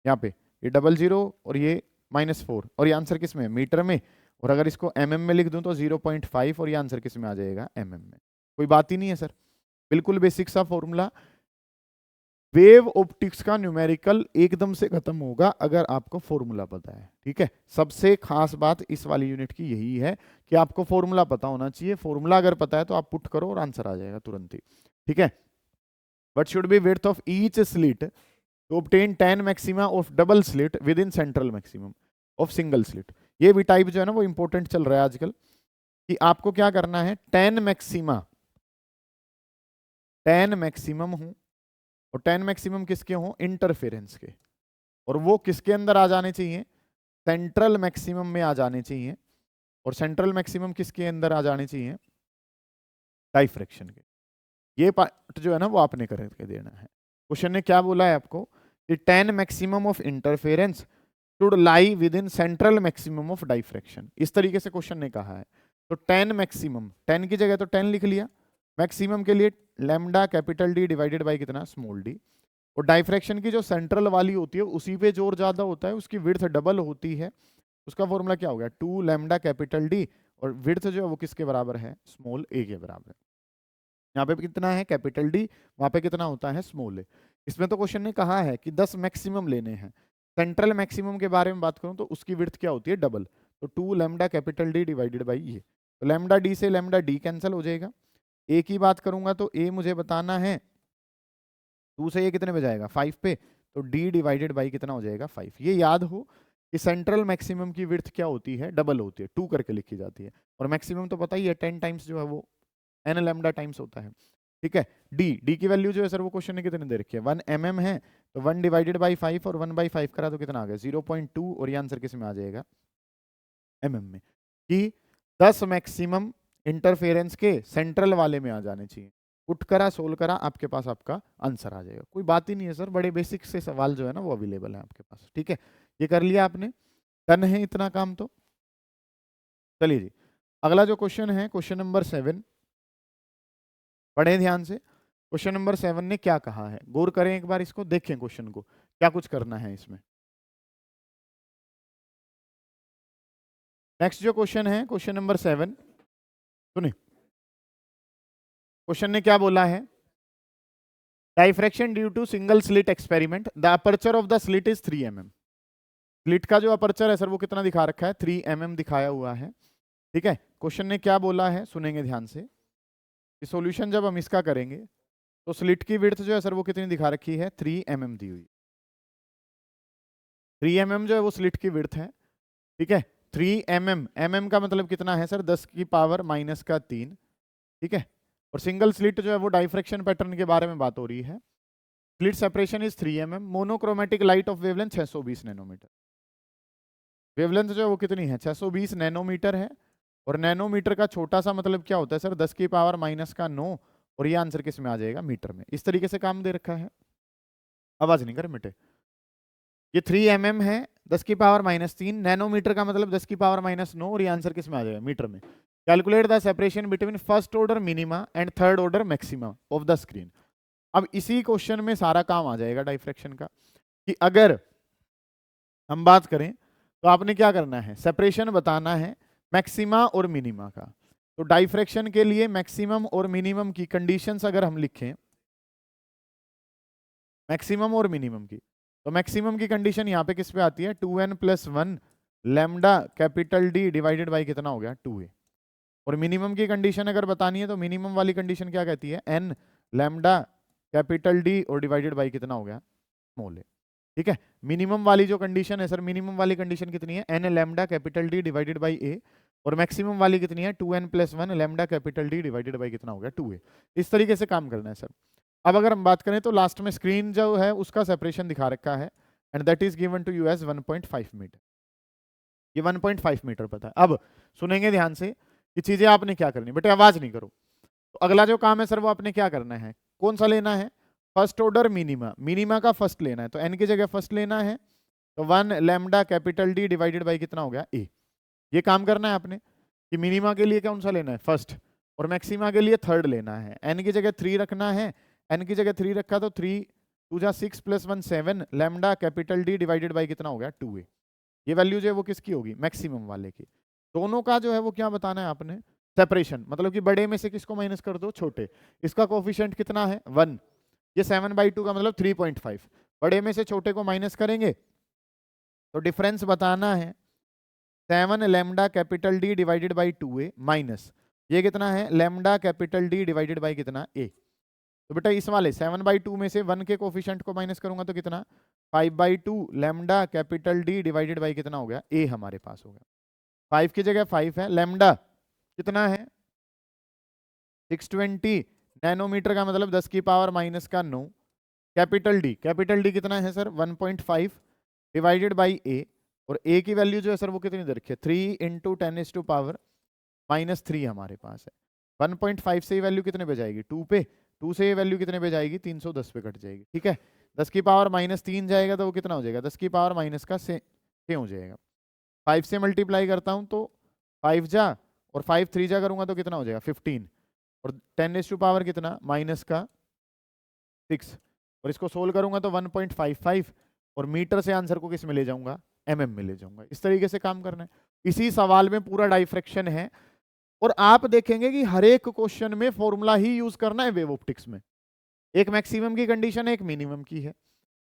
यहाँ पे ये 00 और ये -4, और ये आंसर किस में मीटर में, और अगर इसको mm में लिख दूं तो 0.5, और ये आंसर किस में आ जाएगा mm में। कोई बात ही नहीं है सर, बिल्कुल बेसिक सा फॉर्मूला। वेव ऑप्टिक्स का न्यूमेरिकल एकदम से खत्म होगा अगर आपको फॉर्मूला पता है, ठीक है। सबसे खास बात इस वाली यूनिट की यही है कि आपको फॉर्मूला पता होना चाहिए, फॉर्मूला अगर पता है तो आप पुट करो और आंसर आ जाएगा तुरंत ही, ठीक है। What should be width of each slit to obtain tan maxima of double slit within central maximum of single slit। ये भी टाइप जो है ना वो इंपॉर्टेंट चल रहा है आजकल, कि आपको क्या करना है tan मैक्सिमम हो, और tan मैक्सिमम किसके हो इंटरफेरेंस के, और वो किसके अंदर आ जाने चाहिए सेंट्रल मैक्सिमम में आ जाने चाहिए, और सेंट्रल मैक्सिमम किसके अंदर आ जाने चाहिए डाइफ्रैक्शन के। ये पार्ट जो है ना वो आपने करके देना है। क्वेश्चन ने क्या बोला है आपको कि tan maximum of interference should lie with in central maximum of diffraction, इस तरीके से क्वेश्चन ने कहा है। तो tan मैक्सिमम, tan की जगह तो 10 लिख लिया, मैक्सिमम के लिए lambda capital D divided by कितना स्मॉल डी, और डाइफ्रैक्शन की जो सेंट्रल वाली होती है उसी पे जोर ज्यादा होता है, उसकी विड्थ डबल होती है, उसका फॉर्मूला क्या हो गया 2 लैम्डा कैपिटल डी, और विड्थ जो है वो किसके बराबर है स्मॉल ए के बराबर है। यहाँ पे कितना है कैपिटल डी, वहां पे कितना होता है स्मॉल ए। इसमें तो क्वेश्चन ने कहा है कि 10 मैक्सिमम लेने हैं, सेंट्रल मैक्सिमम के बारे में बात करूं तो उसकी विड्थ क्या होती है डबल, तो 2 lambda capital D divided by ये, तो लैम्डा डी से लैम्डा डी कैंसिल हो जाएगा। ए की बात करूंगा तो ए मुझे बताना है 2 से ये कितने पे जाएगा 5 पे, तो डी डिवाइडेड बाई कितना हो जाएगा 5। ये याद हो कि सेंट्रल मैक्सिमम की विड्थ क्या होती है डबल होती है, 2 करके लिखी जाती है, और मैक्सिमम तो पता ही है 10 टाइम्स जो है वो n लैम्डा टाइम्स होता है, ठीक है। डी की वैल्यू जो है सर वो क्वेश्चन ने कितने दे रखी है 1 mm है, तो 1 डिवाइडेड बाई 5, और 1/5 करा तो कितना आ गया 0.2, और ये आंसर किस में आ जाएगा mm में, कि 10 मैक्सिमम इंटरफेरेंस के सेंट्रल वाले में आ जाने चाहिए। पुट करा सोल्व करा आपके पास आपका आंसर आ जाएगा, कोई बात ही नहीं है सर, बड़े बेसिक से सवाल जो है ना वो अवेलेबल है आपके पास, ठीक है। ये कर लिया आपने, डन है इतना काम तो। चलिए जी, अगला जो क्वेश्चन है क्वेश्चन नंबर 7, पढ़े ध्यान से। क्वेश्चन नंबर 7 ने क्या कहा है, गौर करें एक बार इसको, देखें क्वेश्चन को क्या कुछ करना है इसमें। नेक्स्ट जो क्वेश्चन है क्वेश्चन नंबर 7, सुनिए क्वेश्चन ने क्या बोला है, diffraction due to single slit experiment, the aperture of the slit is 3 mm। Slit का जो अपर्चर है सर वो कितना दिखा रखा है 3 mm दिखाया हुआ है, ठीक है। क्वेश्चन ने क्या बोला है सुनेंगे ध्यान से, कि सॉल्यूशन जब हम इसका करेंगे तो स्लिट की विड्थ जो है सर वो कितनी दिखा रखी है 3 mm दी हुई, 3 mm जो है वो स्लिट की विड्थ है, ठीक है। 3 mm, mm का मतलब कितना है सर 10 की पावर माइनस का 3, ठीक है। और सिंगल स्लिट जो है वो डाइफ्रैक्शन पैटर्न के बारे में बात हो रही है। Slit separation is 3 mm, monochromatic light of wavelength 620 nanometre, wavelength जो है वो कितनी है 620 नैनोमीटर है, और नैनोमीटर का छोटा सा मतलब क्या होता है सर 10 की पावर माइनस का 9, और ये आंसर किस में आ जाएगा मीटर में। इस तरीके से काम दे रखा है, आवाज नहीं कर मिटे। ये 3 mm है, 10 की पावर माइनस 3, नैनोमीटर का मतलब 10 की पावर माइनस 9, और ये आंसर किस में आ जाएगा मीटर में। Calculate the separation between first order minima and third order maxima of the screen. अब इसी क्वेश्चन में सारा काम आ जाएगा डाइफ्रैक्शन का, कि अगर हम बात करें तो आपने क्या करना है सेपरेशन बताना है मैक्सिमा और मिनिमा का। तो डाइफ्रैक्शन के लिए मैक्सिमम और मिनिमम की कंडीशंस अगर हम लिखें, मैक्सिमम और मिनिमम की, तो मैक्सिमम की कंडीशन यहाँ पे किस पे आती है 2n + 1 lambda capital D divided by कितना हो गया 2a, और मिनिमम की कंडीशन अगर बतानी है तो मिनिमम वाली कंडीशन क्या कहती है n लैम्डा कैपिटल डी और डिवाइडेड बाई कितना हो गया स्मॉल ए, ठीक है। मिनिमम वाली जो कंडीशन है सर, मिनिमम वाली कंडीशन कितनी है n lambda capital D divided by A, और मैक्सिमम वाली कितनी है 2n+1 lambda capital D divided by कितना हो गया 2a। इस तरीके से काम करना है सर। अब अगर हम बात करें तो लास्ट में स्क्रीन जो है उसका सेपरेशन दिखा रखा है and that is given to you as 1.5 metre. ये 1.5 मीटर पता है। अब सुनेंगे ध्यान से कि चीजें आपने क्या करनी, बेटे आवाज नहीं करो। तो अगला जो काम है सर वो आपने क्या करना है, कौन सा लेना है, फर्स्ट ऑर्डर मिनिमा, मिनिमा का फर्स्ट लेना है। तो एन की जगह फर्स्ट लेना है, तो 1 lambda capital D divided by कितना हो गया ए। ये काम करना है आपने कि मिनिमा के लिए कौन सा लेना है फर्स्ट, और मैक्सिमा के लिए थर्ड लेना है। एन की जगह 3 रखना है, एन की जगह 3 रखा तो 3 2 जा 6 + 1 7 lambda capital D divided by कितना हो गया 2a। ये वैल्यू जो है वो किसकी होगी, मैक्सिमम वाले की। दोनों का जो है वो क्या बताना है आपने, सेपरेशन, मतलब कि बड़े में से किसको माइनस कर दो, छोटे। इसका कोफिशिएंट कितना है 1, ये 7/2 का मतलब 3.5। बड़े में से छोटे को माइनस करेंगे तो डिफरेंस बताना है 7 lambda capital D divided by 2a minus ये कितना है lambda capital D divided by कितना a। तो बेटा इस वाले 7/2 में से 1 के कोफिशिएंट को माइनस करूंगा तो कितना 5/2 lambda capital D divided by कितना हो गया a हमारे पास हो गया। 5 की जगह 5 है, लैम्डा कितना है 620 नैनोमीटर का मतलब 10 की पावर माइनस का 9। कैपिटल डी कितना है सर 1.5 डिवाइडेड बाई a, और a की वैल्यू जो है सर वो कितनी दे रखी है 3 × 10⁻³ हमारे पास है। 1.5 से ये वैल्यू कितने पे जाएगी 2 पे, 2 से ये वैल्यू कितने पे जाएगी 310 पे कट जाएगी। ठीक है, 10 की पावर -3 जाएगा तो वो कितना हो जाएगा 10 की पावर -6 हो जाएगा। 5 से मल्टीप्लाई करता हूं तो 5 जा और 5 3 जा करूंगा तो कितना हो जाएगा 15, और 10⁻³ कितना -6, और इसको सोल्व करूंगा तो 1.55, और मीटर से आंसर को किस में ले जाऊंगा mm में ले जाऊंगा। इस तरीके से काम करना है। इसी सवाल में पूरा डाइफ्रैक्शन है, और आप देखेंगे कि हर एक क्वेश्चन में फॉर्मूला ही यूज करना है वेव ऑप्टिक्स में। एक मैक्सिमम की कंडीशन है, एक मिनिमम की है।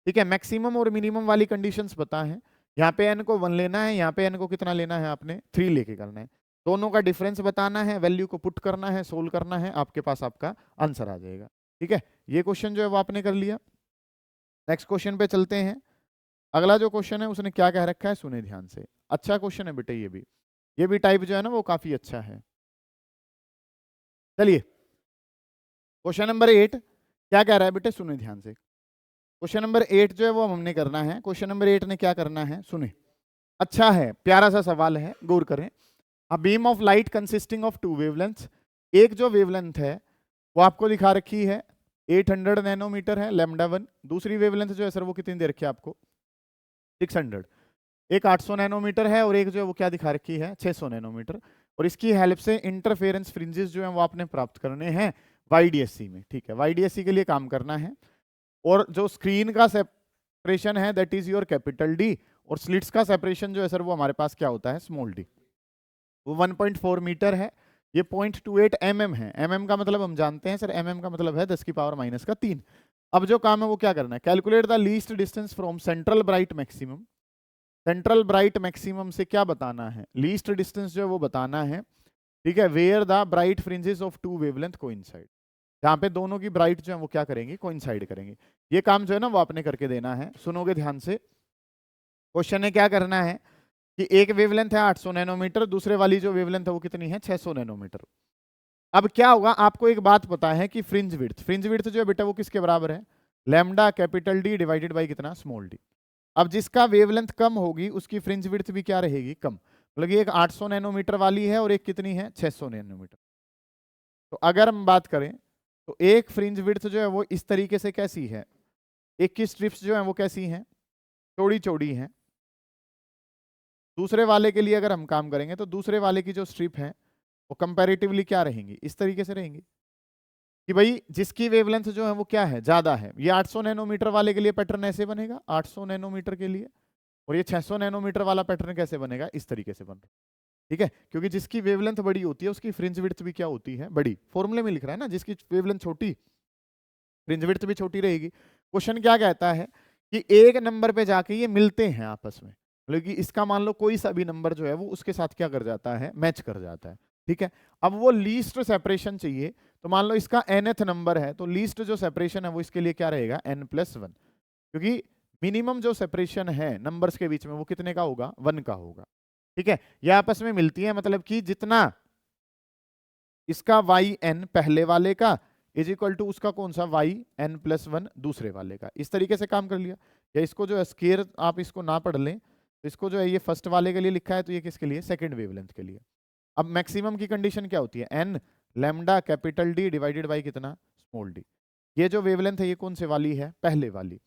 ठीक है, मैक्सिमम और मिनिमम वाली कंडीशंस पता है। यहाँ पे n को 1 लेना है, यहाँ पे n को कितना लेना है आपने 3 लेके करना है। दोनों का डिफरेंस बताना है, वैल्यू को पुट करना है, सोल्व करना है, आपके पास आपका आंसर आ जाएगा। ठीक है, ये क्वेश्चन जो है वो आपने कर लिया। नेक्स्ट क्वेश्चन पे चलते हैं। अगला जो क्वेश्चन है उसने क्या कह रखा है सुने ध्यान से। अच्छा क्वेश्चन है बेटे, ये भी टाइप जो है ना वो काफी अच्छा है। चलिए क्वेश्चन नंबर 8 क्या कह रहा है बेटे, सुने ध्यान से। क्वेश्चन नंबर 8 जो है वो हमने करना है। क्वेश्चन नंबर 8 ने क्या करना है सुने, अच्छा है, प्यारा सा सवाल है, गौर करें। A beam of light consisting of 2 wavelength, एक जो वेवलेंथ है वो आपको दिखा रखी है 800 नैनोमीटर है λ1। दूसरी वेवलेंथ जो है सर वो कितनी दे रखी है आपको 600। एक 800 नैनोमीटर है और एक जो है वो क्या दिखा रखी है 600 नैनोमीटर, और इसकी हेल्प से इंटरफेरेंस फ्रिंजेस जो है वो आपने प्राप्त करने हैं YDSC में। ठीक है, YDSC के लिए काम करना है, और जो स्क्रीन का सेपरेशन है that is your capital D, और स्लिट्स का सेपरेशन जो है सर वो हमारे पास क्या होता है स्मॉल d। वो 1.4 मीटर है, ये 0.28 mm है। mm का मतलब हम जानते हैं सर, mm का मतलब है 10 की पावर -3। अब जो काम है वो क्या करना है, calculate the least distance from central bright maximum. Central bright maximum से क्या बताना है, लीस्ट डिस्टेंस जो है वो बताना है। ठीक है, where the bright fringes of 2 wavelength coincide, जहाँ पे दोनों की ब्राइट जो है वो क्या करेंगे कोइंसाइड करेंगे। ये काम जो है ना वो आपने करके देना है। सुनोगे ध्यान से, क्वेश्चन ने क्या करना है कि एक वेवलेंथ है 800 नैनोमीटर, दूसरे वाली जो वेवलेंथ है वो कितनी है 600 नैनोमीटर। अब क्या होगा, आपको एक बात पता है कि फ्रिंज विड्थ जो है बेटा वो किसके बराबर है lambda capital D divided by कितना स्मॉल d। अब जिसका वेवलेंथ कम होगी उसकी फ्रिंज विड्थ भी क्या रहेगी कम, मतलब एक 800 नैनोमीटर वाली है और एक कितनी है 600 नैनोमीटर। तो अगर हम बात करें तो एक फ्रिंज विड्थ जो है वो इस तरीके से कैसी है, एक की स्ट्रिप्स जो है वो कैसी हैं चौड़ी चौड़ी हैं। दूसरे वाले के लिए अगर हम काम करेंगे तो दूसरे वाले की जो स्ट्रिप है वो कंपैरेटिवली क्या रहेंगी इस तरीके से रहेंगी कि भाई जिसकी वेवलेंथ जो है वो क्या है ज्यादा है। ये 800 नैनोमीटर वाले के लिए पैटर्न ऐसे बनेगा 800 नैनोमीटर के लिए, और ये 600 नैनोमीटर वाला पैटर्न कैसे बनेगा इस तरीके से बन रहा है। ठीक है, क्योंकि जिसकी वेवलेंथ बड़ी होती है उसकी फ्रिंज विड्थ भी क्या होती है बड़ी। फॉर्मूले में लिख रहा है ना, जिसकी वेवलेंथ छोटी फ्रिंज विड्थ भी छोटी रहेगी। क्वेश्चन क्या कहता है कि एक नंबर पे जाके ये मिलते हैं आपस में, मतलब कि इसका मान लो कोई सा भी नंबर जो है वो उसके साथ क्या कर जाता है मैच कर जाता है। ठीक है, अब वो लीस्ट सेपरेशन चाहिए, तो मान लो इसका nth नंबर है तो लीस्ट जो सेपरेशन है वो इसके लिए क्या रहेगा n+1, क्योंकि मिनिमम जो सेपरेशन है नंबर्स के बीच में वो कितने का होगा 1 का होगा। ठीक है, ये आपस में मिलती है, मतलब कि जितना इसका वाई एन पहले वाले का इज इक्वल टू उसका कौन सा वाई एन प्लस वन दूसरे वाले का, इस तरीके से काम कर लिया। या इसको जो है स्केयर आप इसको ना पढ़ लें तो इसको जो है ये फर्स्ट वाले के लिए लिखा है, तो ये किसके लिए, सेकंड वेवलेंथ के लिए। अब मैक्सिमम की कंडीशन क्या होती है, n lambda capital D divided by कितना, स्मॉल डी। ये जो वेवलेंथ है ये कौन से वाली है, पहले वाली।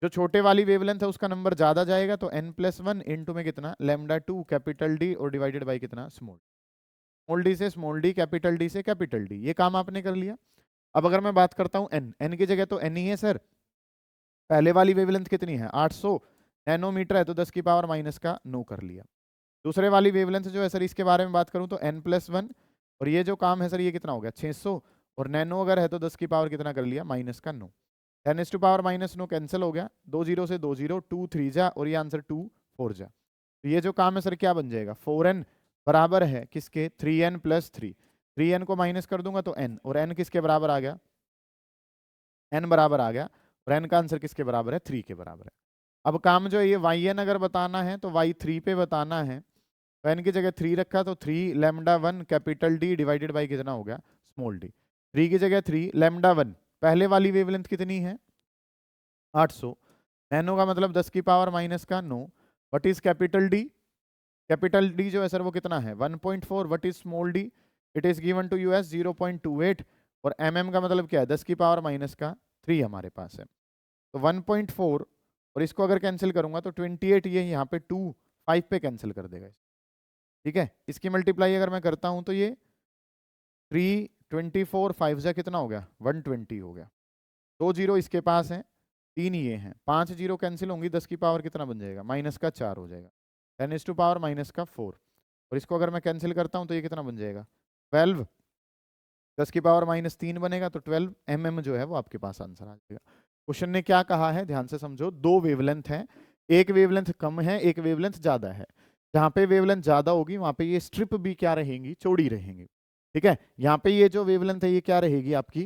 जो छोटे वाली वेवलेंथ है उसका नंबर ज्यादा जाएगा, तो एन प्लस वन इंटू में कितना लैम्डा टू कैपिटल डी और डिवाइडेड बाई कितना स्मॉल। स्मॉल डी से स्मॉल डी, कैपिटल डी से कैपिटल डी, ये काम आपने कर लिया। अब अगर मैं बात करता हूं एन, एन की जगह तो एन ही है सर, पहले वाली वेवलेंथ कितनी है 800 नैनोमीटर है, तो 10 की पावर माइनस का 9 कर लिया। दूसरे वाली वेवलेंथ जो है सर इसके बारे में बात करूं तो n प्लस वन, और ये जो काम है सर ये कितना हो गया 600, और नैनो अगर है तो 10 की पावर कितना कर लिया माइनस का 9। 10 टू पावर माइनस 9 कैंसिल हो गया, 2 जीरो से 2 जीरो, 2 3 जा, और ये आंसर 2 4 जा। तो ये जो काम है सर क्या बन जाएगा, 4n बराबर है किसके 3n प्लस 3, 3n को माइनस कर दूंगा तो n, और n किसके बराबर आ गया, n बराबर आ गया, और n का आंसर किसके बराबर है 3 के बराबर है। अब काम जो है ये yn अगर बताना है तो y3 पे बताना है, तो n की जगह 3 रखा तो 3 lambda 1 capital D divided by कितना हो गया स्मॉल डी। 3 की जगह 3 लैम्डा 1, पहले वाली वेवलेंथ कितनी है 800, नैनो का मतलब 10 की पावर माइनस का 9, what is capital D, capital D जो है सर वो कितना है 1.4, what is small d, it is given to you as 0.28, और mm का मतलब क्या है 10 की पावर माइनस का 3 हमारे पास है, तो 1.4, और इसको अगर कैंसिल करूंगा तो 28, ये यहाँ पे 2 5 पे कैंसिल कर देगा। ठीक है, इसकी मल्टीप्लाई अगर मैं करता हूं तो ये 3 24 5 जा कितना हो गया 120 हो गया, 2 जीरो इसके पास है, 3 ये हैं, 5 जीरो कैंसिल होंगी, 10 की पावर कितना बन जाएगा माइनस का 4 हो जाएगा, 10 टू पावर माइनस का 4, और इसको अगर मैं कैंसिल करता हूं तो ये कितना बन जाएगा 12, 10 की पावर माइनस 3 बनेगा, तो 12 mm जो है वो आपके पास आंसर आ जाएगा। क्वेश्चन ने क्या कहा है ध्यान से समझो, दो वेवलेंथ है, एक वेवलेंथ कम है एक वेवलेंथ ज्यादा है, जहां पे वेवलेंथ ज्यादा होगी वहां पे ये स्ट्रिप भी क्या रहेंगी, चौड़ी रहेंगी। ठीक है, यहाँ पे ये जो वेवलेंथ है ये क्या रहेगी आपकी,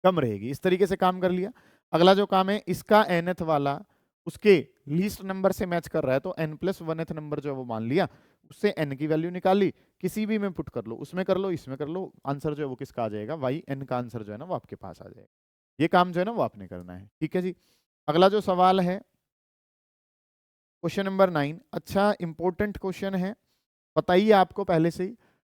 कम रहेगी। इस तरीके से काम कर लिया। अगला जो काम है इसका nth वाला उसके लीस्ट नंबर से मैच कर रहा है, तो n प्लस 1th नंबर जो है वो मान लिया, उससे n की वैल्यू निकाली, किसी भी में पुट कर लो, उसमें कर लो इसमें कर लो, आंसर जो है वो किसका आ जाएगा वाई एन का आंसर जो है ना वो आपके पास आ जाएगा। ये काम जो है ना वो आपने करना है। ठीक है जी, अगला जो सवाल है क्वेश्चन नंबर 9, अच्छा इंपॉर्टेंट क्वेश्चन है, बताइए आपको पहले से ही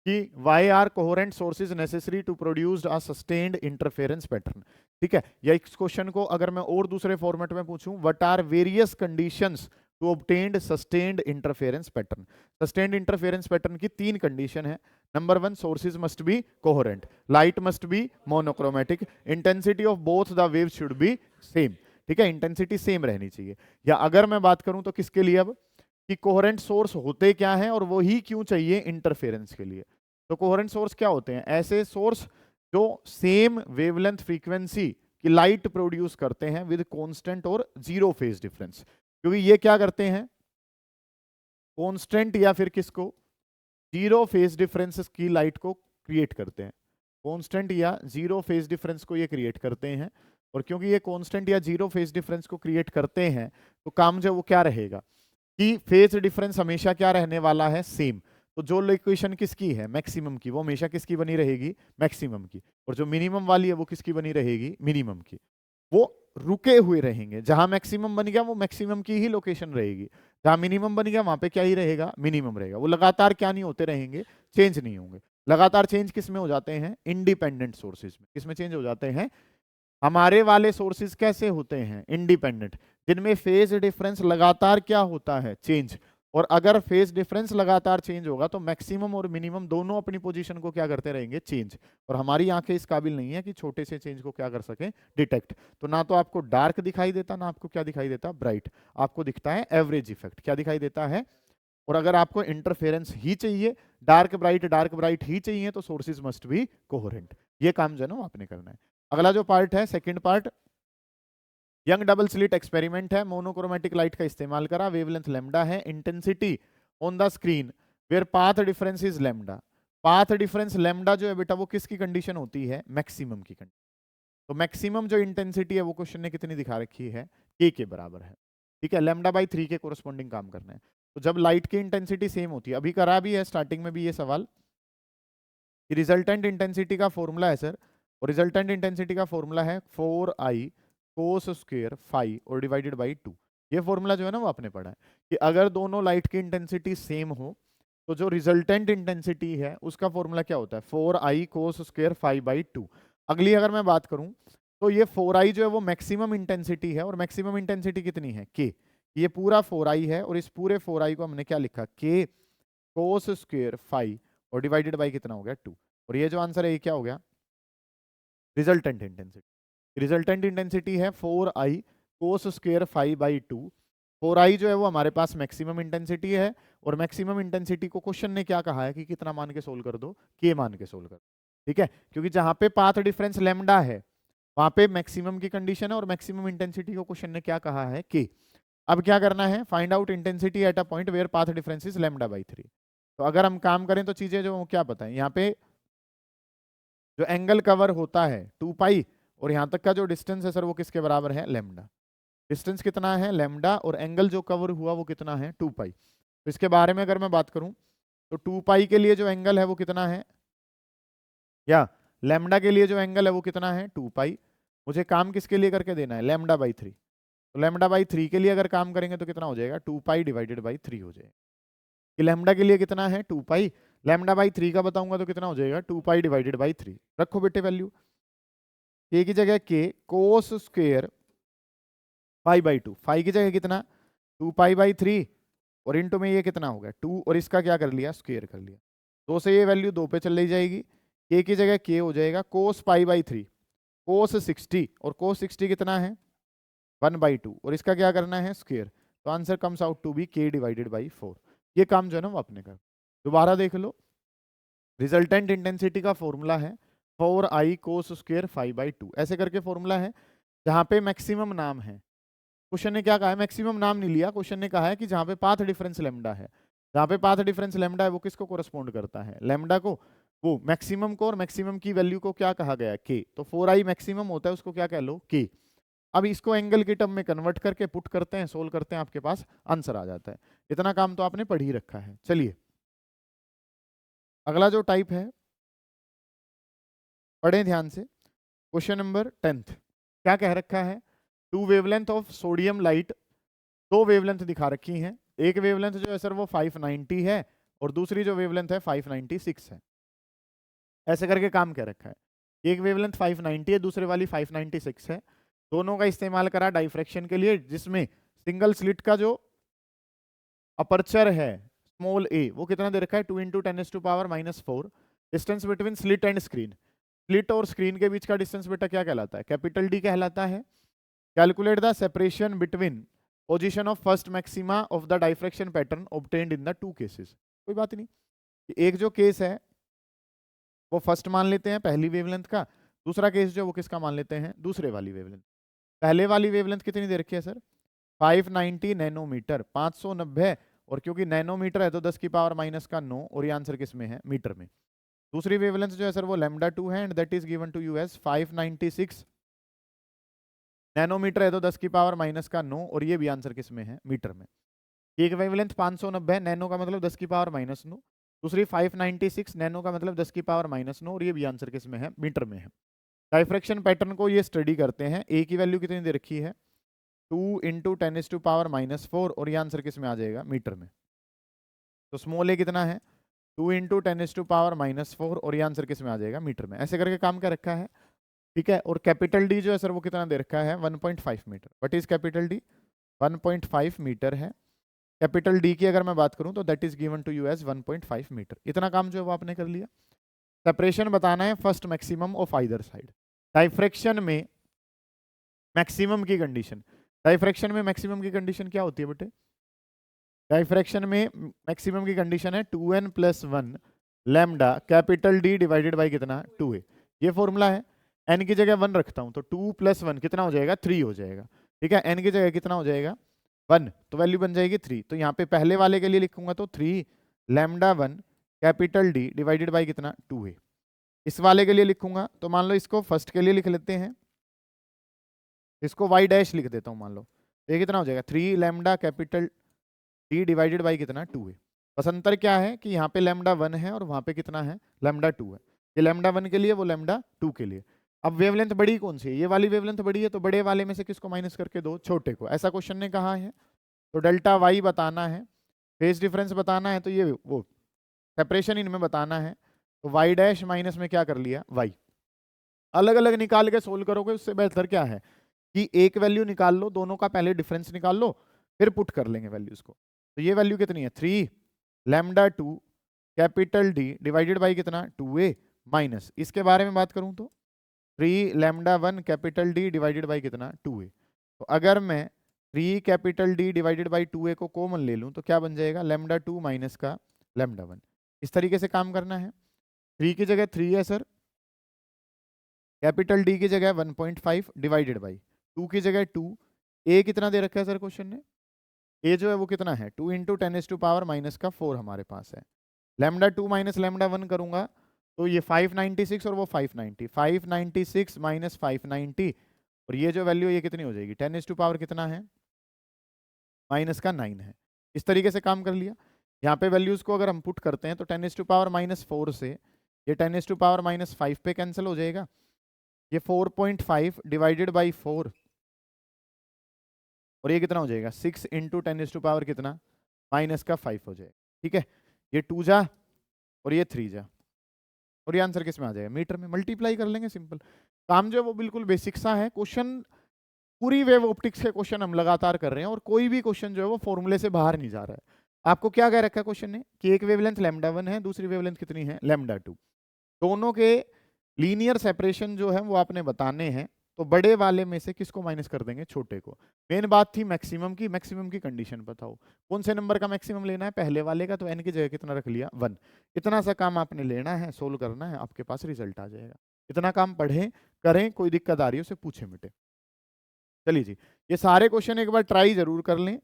कि why are coherent sources necessary to produce a sustained interference pattern. ठीक है, या इस क्वेश्चन को अगर मैं और दूसरे फॉर्मेट में पूछूं, what are various conditions to obtained sustained interference pattern. Sustained interference pattern की 3 कंडीशन है। Number 1, sources must be coherent, light must be monochromatic, intensity of both the waves should be same. ठीक है, intensity same रहनी चाहिए। या अगर मैं बात करूं तो किसके लिए अब कि कोहेरेंट सोर्स होते क्या हैं और वो ही क्यों चाहिए इंटरफेरेंस के लिए। तो कोहेरेंट सोर्स क्या होते हैं, ऐसे सोर्स जो सेम वेवलेंथ फ्रीक्वेंसी की लाइट प्रोड्यूस करते हैं विद कांस्टेंट और जीरो फेज डिफरेंस। क्योंकि ये क्या करते हैं कांस्टेंट या फिर किसको जीरो फेज डिफरेंसेस की लाइट को क्रिएट करते हैं, कांस्टेंट या जीरो फेज डिफरेंस को ये क्रिएट करते हैं। और क्योंकि ये कांस्टेंट या जीरो फेज डिफरेंस को क्रिएट करते हैं तो काम जो वो क्या रहेगा कि फेज डिफरेंस हमेशा क्या रहने वाला है सेम। तो जो इक्वेशन किसकी है मैक्सिमम की, वो हमेशा किसकी बनी रहेगी मैक्सिमम की, और जो मिनिमम वाली है वो किसकी बनी रहेगी मिनिमम की। वो रुके हुए रहेंगे, जहां मैक्सिमम बन गया वो मैक्सिमम की ही लोकेशन रहेगी, जहां मिनिमम बन गया वहां पे क्या ही रहेगा मिनिमम रहेगा। वो लगातार क्या नहीं होते रहेंगे, चेंज नहीं होंगे। लगातार चेंज किस में हो जाते हैं इंडिपेंडेंट सोर्सेज में, किसमें चेंज हो जाते हैं, हमारे वाले सोर्सेज कैसे होते हैं इंडिपेंडेंट, जिनमें फेज डिफरेंस लगातार क्या होता है चेंज। और अगर फेज डिफरेंस लगातार चेंज होगा तो मैक्सिमम और मिनिमम दोनों अपनी पोजीशन को क्या करते रहेंगे चेंज। और हमारी आंखें इस काबिल नहीं है कि छोटे से चेंज को क्या कर सके डिटेक्ट। तो ना तो आपको डार्क दिखाई देता ना आपको क्या दिखाई देता ब्राइट, आपको दिखता है एवरेज इफेक्ट, क्या दिखाई देता है। और अगर आपको इंटरफेरेंस ही चाहिए, डार्क ब्राइट ही चाहिए, तो सोर्सेज मस्ट बी कोहेरेंट। ये काम जो है ना वो आपने करना है। अगला जो पार्ट है second part, Young double slit experiment है, मोनोक्रोमेटिक लाइट का इस्तेमाल करा, वेवलेंथ लैम्डा है, intensity on the screen where path difference is lambda. Path difference lambda जो है बेटा वो किसकी कंडीशन होती है मैक्सिमम की कंडीशन। तो मैक्सिमम जो इंटेंसिटी है वो क्वेश्चन ने कितनी दिखा रखी है के बराबर है। ठीक है, लैम्डा बाई 3 के कोरस्पॉन्डिंग काम करना है। तो जब लाइट की इंटेंसिटी सेम होती है, अभी करा भी है स्टार्टिंग में भी ये सवाल, कि रिजल्टेंट इंटेंसिटी का फॉर्मूला है सर, और रिजल्टेंट इंटेंसिटी का फॉर्मूला है 4i कोस स्क्वायर फाई और डिवाइडेड बाई 2। ये फॉर्मूला जो है ना वो आपने पढ़ा है कि अगर दोनों लाइट की इंटेंसिटी सेम हो तो जो रिजल्टेंट इंटेंसिटी है उसका फॉर्मूला क्या होता है, 4i cos square phi by 2। अगली अगर मैं बात करूं तो ये 4i जो है वो मैक्सिमम इंटेंसिटी है, और मैक्सिमम इंटेंसिटी कितनी है, के। ये पूरा 4i है और इस पूरे 4i को हमने क्या लिखा, के कोस स्क्वायर फाई और डिवाइडेड बाई कितना हो गया 2। और ये जो आंसर है ये क्या हो गया, रिजल्टेंट इंटेंसिटी। रिजल्टेंट इंटेंसिटी है 4i cos square phi by 2। 4i जो है वो हमारे पास मैक्सिमम इंटेंसिटी है, और मैक्सिमम इंटेंसिटी को क्वेश्चन ने क्या कहा है कि कितना मान के सोल्व कर दो, के मान के सोल्व कर दो, ठीक है। क्योंकि जहां पे पाथ डिफरेंस लैम्डा है वहां पे मैक्सिमम की कंडीशन है, और मैक्सिमम इंटेंसिटी को क्वेश्चन ने क्या कहा है, के। अब क्या करना है, find out intensity at a point where path difference is lambda by 3। तो अगर हम काम करें तो चीजें जो क्या पता है, यहाँ पे जो एंगल कवर होता है 2 पाई, और यहाँ तक का जो डिस्टेंस है सर वो किसके बराबर है, लैम्डा। डिस्टेंस कितना है, लैम्डा, और एंगल जो कवर हुआ वो कितना है, 2 पाई। तो इसके बारे में अगर मैं बात करूं तो 2 पाई के लिए जो एंगल है वो कितना है, या लैम्डा के लिए जो एंगल है वो कितना है, 2 पाई। मुझे काम किसके लिए करके देना है, लैम्डा बाई 3। तो लैम्डा बाई 3 के लिए अगर काम करेंगे तो कितना हो जाएगा, 2 पाई डिवाइडेड बाई 3 हो जाएगा। कि लैम्डा के लिए कितना है, 2 पाई, लैम्डा बाई 3 का बताऊंगा तो कितना हो जाएगा, 2 पाई डिवाइडेड बाई 3। रखो बेटे वैल्यू, के की जगह K cos square pi by 2, phi की जगह कितना, 2 पाई बाई 3, और इंटू में ये कितना हो गया 2, और इसका क्या कर लिया, स्क्वायर कर लिया। 2 से ये वैल्यू 2 पे चली जाएगी, के की जगह के हो जाएगा कोस पाई बाई 3 कोस 60, और कोस 60 कितना है 1/2, और इसका क्या करना है, स्क्वायर। तो answer comes out to be K divided by 4। ये काम जो है ना वो आपने कर, दोबारा देख लो। रिजल्टेंट इंटेंसिटी का फॉर्मूला है 4i कोस स्क्वायर 5/2, ऐसे करके फॉर्मूला है। जहां पे मैक्सिमम नाम है, क्वेश्चन ने क्या कहा है, मैक्सिमम नाम नहीं लिया, क्वेश्चन ने कहा है कि जहां पे पाथ डिफरेंस लैम्डा है, जहां पे पाथ डिफरेंस लैम्डा है वो किसको कोरस्पोंड करता है, लैम्डा को, वो मैक्सिमम को, और मैक्सिमम की वैल्यू को क्या कहा गया, के। तो 4i मैक्सिमम होता है, उसको क्या कह लो, के। अब इसको एंगल की टर्म में कन्वर्ट करके पुट करते हैं, सोल्व करते हैं, आपके पास आंसर आ जाता है। इतना काम तो आपने पढ़ ही रखा है। चलिए अगला जो टाइप है, पढ़ें ध्यान से, क्वेश्चन नंबर 10th। क्या कह रखा है, two wavelength of sodium light, दो वेवलेंथ दिखा रखी हैं। एक वेवलेंथ जो है सर वो 590 है, और दूसरी जो वेवलेंथ है 596 है। ऐसे करके काम कह रखा है, एक वेवलेंथ 590 है, दूसरे वाली 596 है। दोनों का इस्तेमाल करा डाइफ्रैक्शन के लिए, जिसमें सिंगल स्लिट का जो अपर्चर है स्मॉल ए वो कितना दे रखा है, 2 × 10⁻⁻⁴। Distance between slit and screen, slit और स्क्रीन के बीच का डिस्टेंस बेटा क्या कहलाता है, कैपिटल डी कहलाता है। Calculate the separation between position of first maxima of the diffraction pattern obtained in the 2 cases. कोई बात नहीं, एक जो केस है वो फर्स्ट मान लेते हैं पहली वेवलेंथ का, दूसरा केस जो वो किसका मान लेते हैं, दूसरे वाली वेवलेंथ। पहले वाली वेवलेंथ कितनी दे रखी है सर, 590 नैनोमीटर, 590, और क्योंकि नैनोमीटर है तो 10⁻⁻⁹ और ये आंसर किस में है, मीटर में। दूसरी वेवलेंथ जो है सर वो λ2 है, and that is given to you as 596 nanometre है तो 10⁻⁻⁹ और ये भी आंसर किस में है, मीटर में। एक वेवलेंथ 590 नैनो का मतलब 10⁻⁹, दूसरी 596 नैनो का मतलब 10⁻⁹, और ये भी आंसर किस में है, मीटर में है। डाइफ्रैक्शन पैटर्न को ये स्टडी करते हैं। ए की वैल्यू कितनी दे रखी है, 2 × 10⁻⁻⁴, और ये आंसर किस में आ जाएगा, मीटर में। तो स्मॉल ए कितना है, 2 × 10⁻⁻⁴, और ये आंसर किस में आ जाएगा, मीटर में। ऐसे करके काम क्या रखा है, ठीक है। और कैपिटल डी जो है सर वो कितना दे रखा है, 1.5 metre. What is capital D, 1.5 metre है। कैपिटल डी की अगर मैं बात करूं तो that is given to you as 1.5 metre. इतना काम जो है वो आपने कर लिया। सेपरेशन बताना है first maximum of either side. Diffraction में मैक्सिमम की कंडीशन, डाइफ्रैक्शन में मैक्सिमम की कंडीशन क्या होती है बेटे, डाइफ्रैक्शन में मैक्सिमम की कंडीशन है 2n + 1 lambda capital D divided by कितना, 2a। ये फॉर्मूला है। n की जगह 1 रखता हूं तो 2 + 1 कितना हो जाएगा, 3 हो जाएगा, ठीक है। n की जगह कितना हो जाएगा, 1, तो वैल्यू बन जाएगी 3। तो यहाँ पे पहले वाले के लिए लिखूंगा तो 3 λ1 कैपिटल डी डिवाइडेड बाई कितना, 2a। इस वाले के लिए लिखूंगा तो मान लो इसको फर्स्ट के लिए लिख लेते हैं, इसको y डैश लिख देता हूं, मान लो ये कितना हो जाएगा, 3 λ कैपिटल डी डिवाइडेड बाई कितना 2a। बस अंतर क्या है कि यहाँ पे लैम्डा 1 है और वहाँ पे कितना है लैम्डा 2 है। ये लैम्डा 1 के लिए, वो लैम्डा 2 के लिए। अब वेवलेंथ बड़ी कौन सी है, ये वाली वेवलेंथ बड़ी है, तो बड़े वाले में से किसको माइनस करके दो, छोटे को। ऐसा क्वेश्चन ने कहा है। तो डेल्टा वाई बताना है, फेज डिफरेंस बताना है, तो ये वो सेपरेशन इनमें बताना है। तो वाई डैश माइनस में क्या कर लिया वाई। अलग अलग निकाल के सोल्व करोगे उससे बेहतर क्या है कि एक वैल्यू निकाल लो, दोनों का पहले डिफरेंस निकाल लो, फिर पुट कर लेंगे वैल्यूज को। तो ये वैल्यू कितनी है 3 lambda 2 capital D divided by कितना 2a माइनस, इसके बारे में बात करूं तो 3 lambda 1 capital D divided by कितना 2a। तो अगर मैं 3 capital D divided by 2a को कॉमन ले लूं तो क्या बन जाएगा लैम्डा 2 माइनस का लैम्डा 1। इस तरीके से काम करना है। 3 की जगह 3 है सर, कैपिटल डी की जगह 1.5 डिवाइडेड बाई 2 की जगह 2, ए कितना दे रखा है सर क्वेश्चन ने, ए जो है वो कितना है 2 इंटू 10⁻⁴ माइनस का 4 हमारे पास है। लैम्डा 2 माइनस लैम्डा 1 करूंगा तो ये 596 और वो 590, 596 माइनस 590 और ये जो वैल्यू ये कितनी हो जाएगी 10⁻⁴ कितना है माइनस का 9 है। इस तरीके से काम कर लिया। यहाँ पे वैल्यूज को अगर हम पुट करते हैं तो 10⁻⁻4 से ये 10⁻⁻5 पे कैंसिल हो जाएगा। ये 4.5 डिवाइडेड बाई 4 और ये कितना हो जाएगा 6 इंटू 10⁻⁻ कितना माइनस का 5 हो जाएगा। ठीक है, ये 2 जा और ये 3 जा और ये आंसर किस में आ जाएगा मीटर में, मल्टीप्लाई कर लेंगे। सिंपल काम जो है वो बिल्कुल बेसिक सा है। क्वेश्चन पूरी वेव ऑप्टिक्स के क्वेश्चन हम लगातार कर रहे हैं और कोई भी क्वेश्चन जो है वो फॉर्मूले से बाहर नहीं जा रहा है। आपको क्या कह रखा है क्वेश्चन ने कि एक वेवलेंथ लैम्डा 1 है, दूसरी वेवलेंथ कितनी है लैम्डा 2, दोनों के लीनियर सेपरेशन जो है वो आपने बताने हैं। तो बड़े वाले में से किसको माइनस कर देंगे छोटे को। मेन बात थी मैक्सिमम की, मैक्सिमम की कंडीशन बताओ कौन से नंबर का मैक्सिमम लेना है, पहले वाले का। तो n की जगह कितना रख लिया 1। इतना सा काम आपने लेना है, सोल्व करना है, आपके पास रिजल्ट आ जाएगा। इतना काम पढ़ें करें, कोई दिक्कत आ रही है उसे पूछे मिटे। चलिए जी, ये सारे क्वेश्चन एक बार ट्राई जरूर कर लें,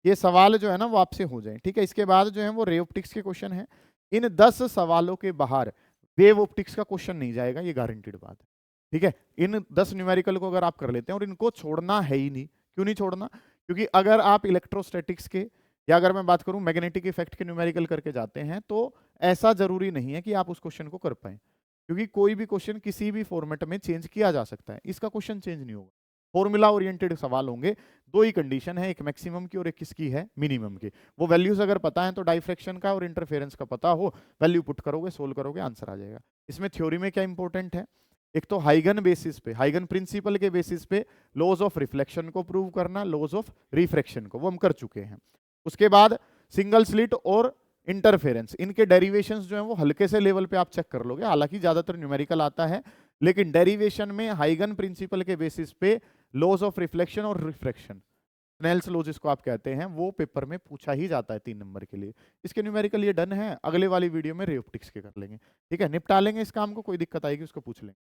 ये सवाल जो है ना वो आपसे हो जाए। ठीक है, इसके बाद जो है वो रे ऑप्टिक्स के क्वेश्चन है। इन 10 सवालों के बाहर वेव ऑप्टिक्स का क्वेश्चन नहीं जाएगा, ये गारंटीड बात है। ठीक है, इन 10 न्यूमेरिकल को अगर आप कर लेते हैं, और इनको छोड़ना है ही नहीं। क्यों नहीं छोड़ना, क्योंकि अगर आप इलेक्ट्रोस्टैटिक्स के या अगर मैं बात करूं मैग्नेटिक इफेक्ट के न्यूमेरिकल करके जाते हैं तो ऐसा जरूरी नहीं है कि आप उस क्वेश्चन को कर पाए, क्योंकि कोई भी क्वेश्चन किसी भी फॉर्मेट में चेंज किया जा सकता है। इसका क्वेश्चन चेंज नहीं होगा, फॉर्मूला ओरिएंटेड सवाल होंगे। दो ही कंडीशन है, एक मैक्सिमम की और एक किसकी है मिनिमम की। वो वैल्यूज अगर पता है तो डाइफ्रैक्शन का और इंटरफेरेंस का पता हो, वैल्यू पुट करोगे, सोल्व करोगे, आंसर आ जाएगा। इसमें थ्योरी में क्या इंपॉर्टेंट है, एक तो हाइगन बेसिस पे, हाइगन प्रिंसिपल के बेसिस पे लॉज ऑफ रिफ्लेक्शन को प्रूव करना, लॉज ऑफ रिफ्रैक्शन को, वो हम कर चुके हैं। उसके बाद सिंगल स्लिट और इंटरफेरेंस, इनके डेरिवेशंस जो हैं वो हल्के से लेवल पे आप चेक कर लोगे। हालांकि ज्यादातर न्यूमेरिकल आता है, लेकिन डेरिवेशन में हाइगन प्रिंसिपल के बेसिस पे लॉज ऑफ रिफ्लेक्शन और रिफ्रैक्शन, स्नेल्स लॉ जिसको आप कहते हैं, वो पेपर में पूछा ही जाता है 3 नंबर के लिए। इसके न्यूमेरिकल ये डन है, अगले वाली वीडियो में रे ऑप्टिक्स के कर लेंगे। ठीक है, निपटा लेंगे इस काम को, कोई दिक्कत आएगी उसको पूछ लेंगे।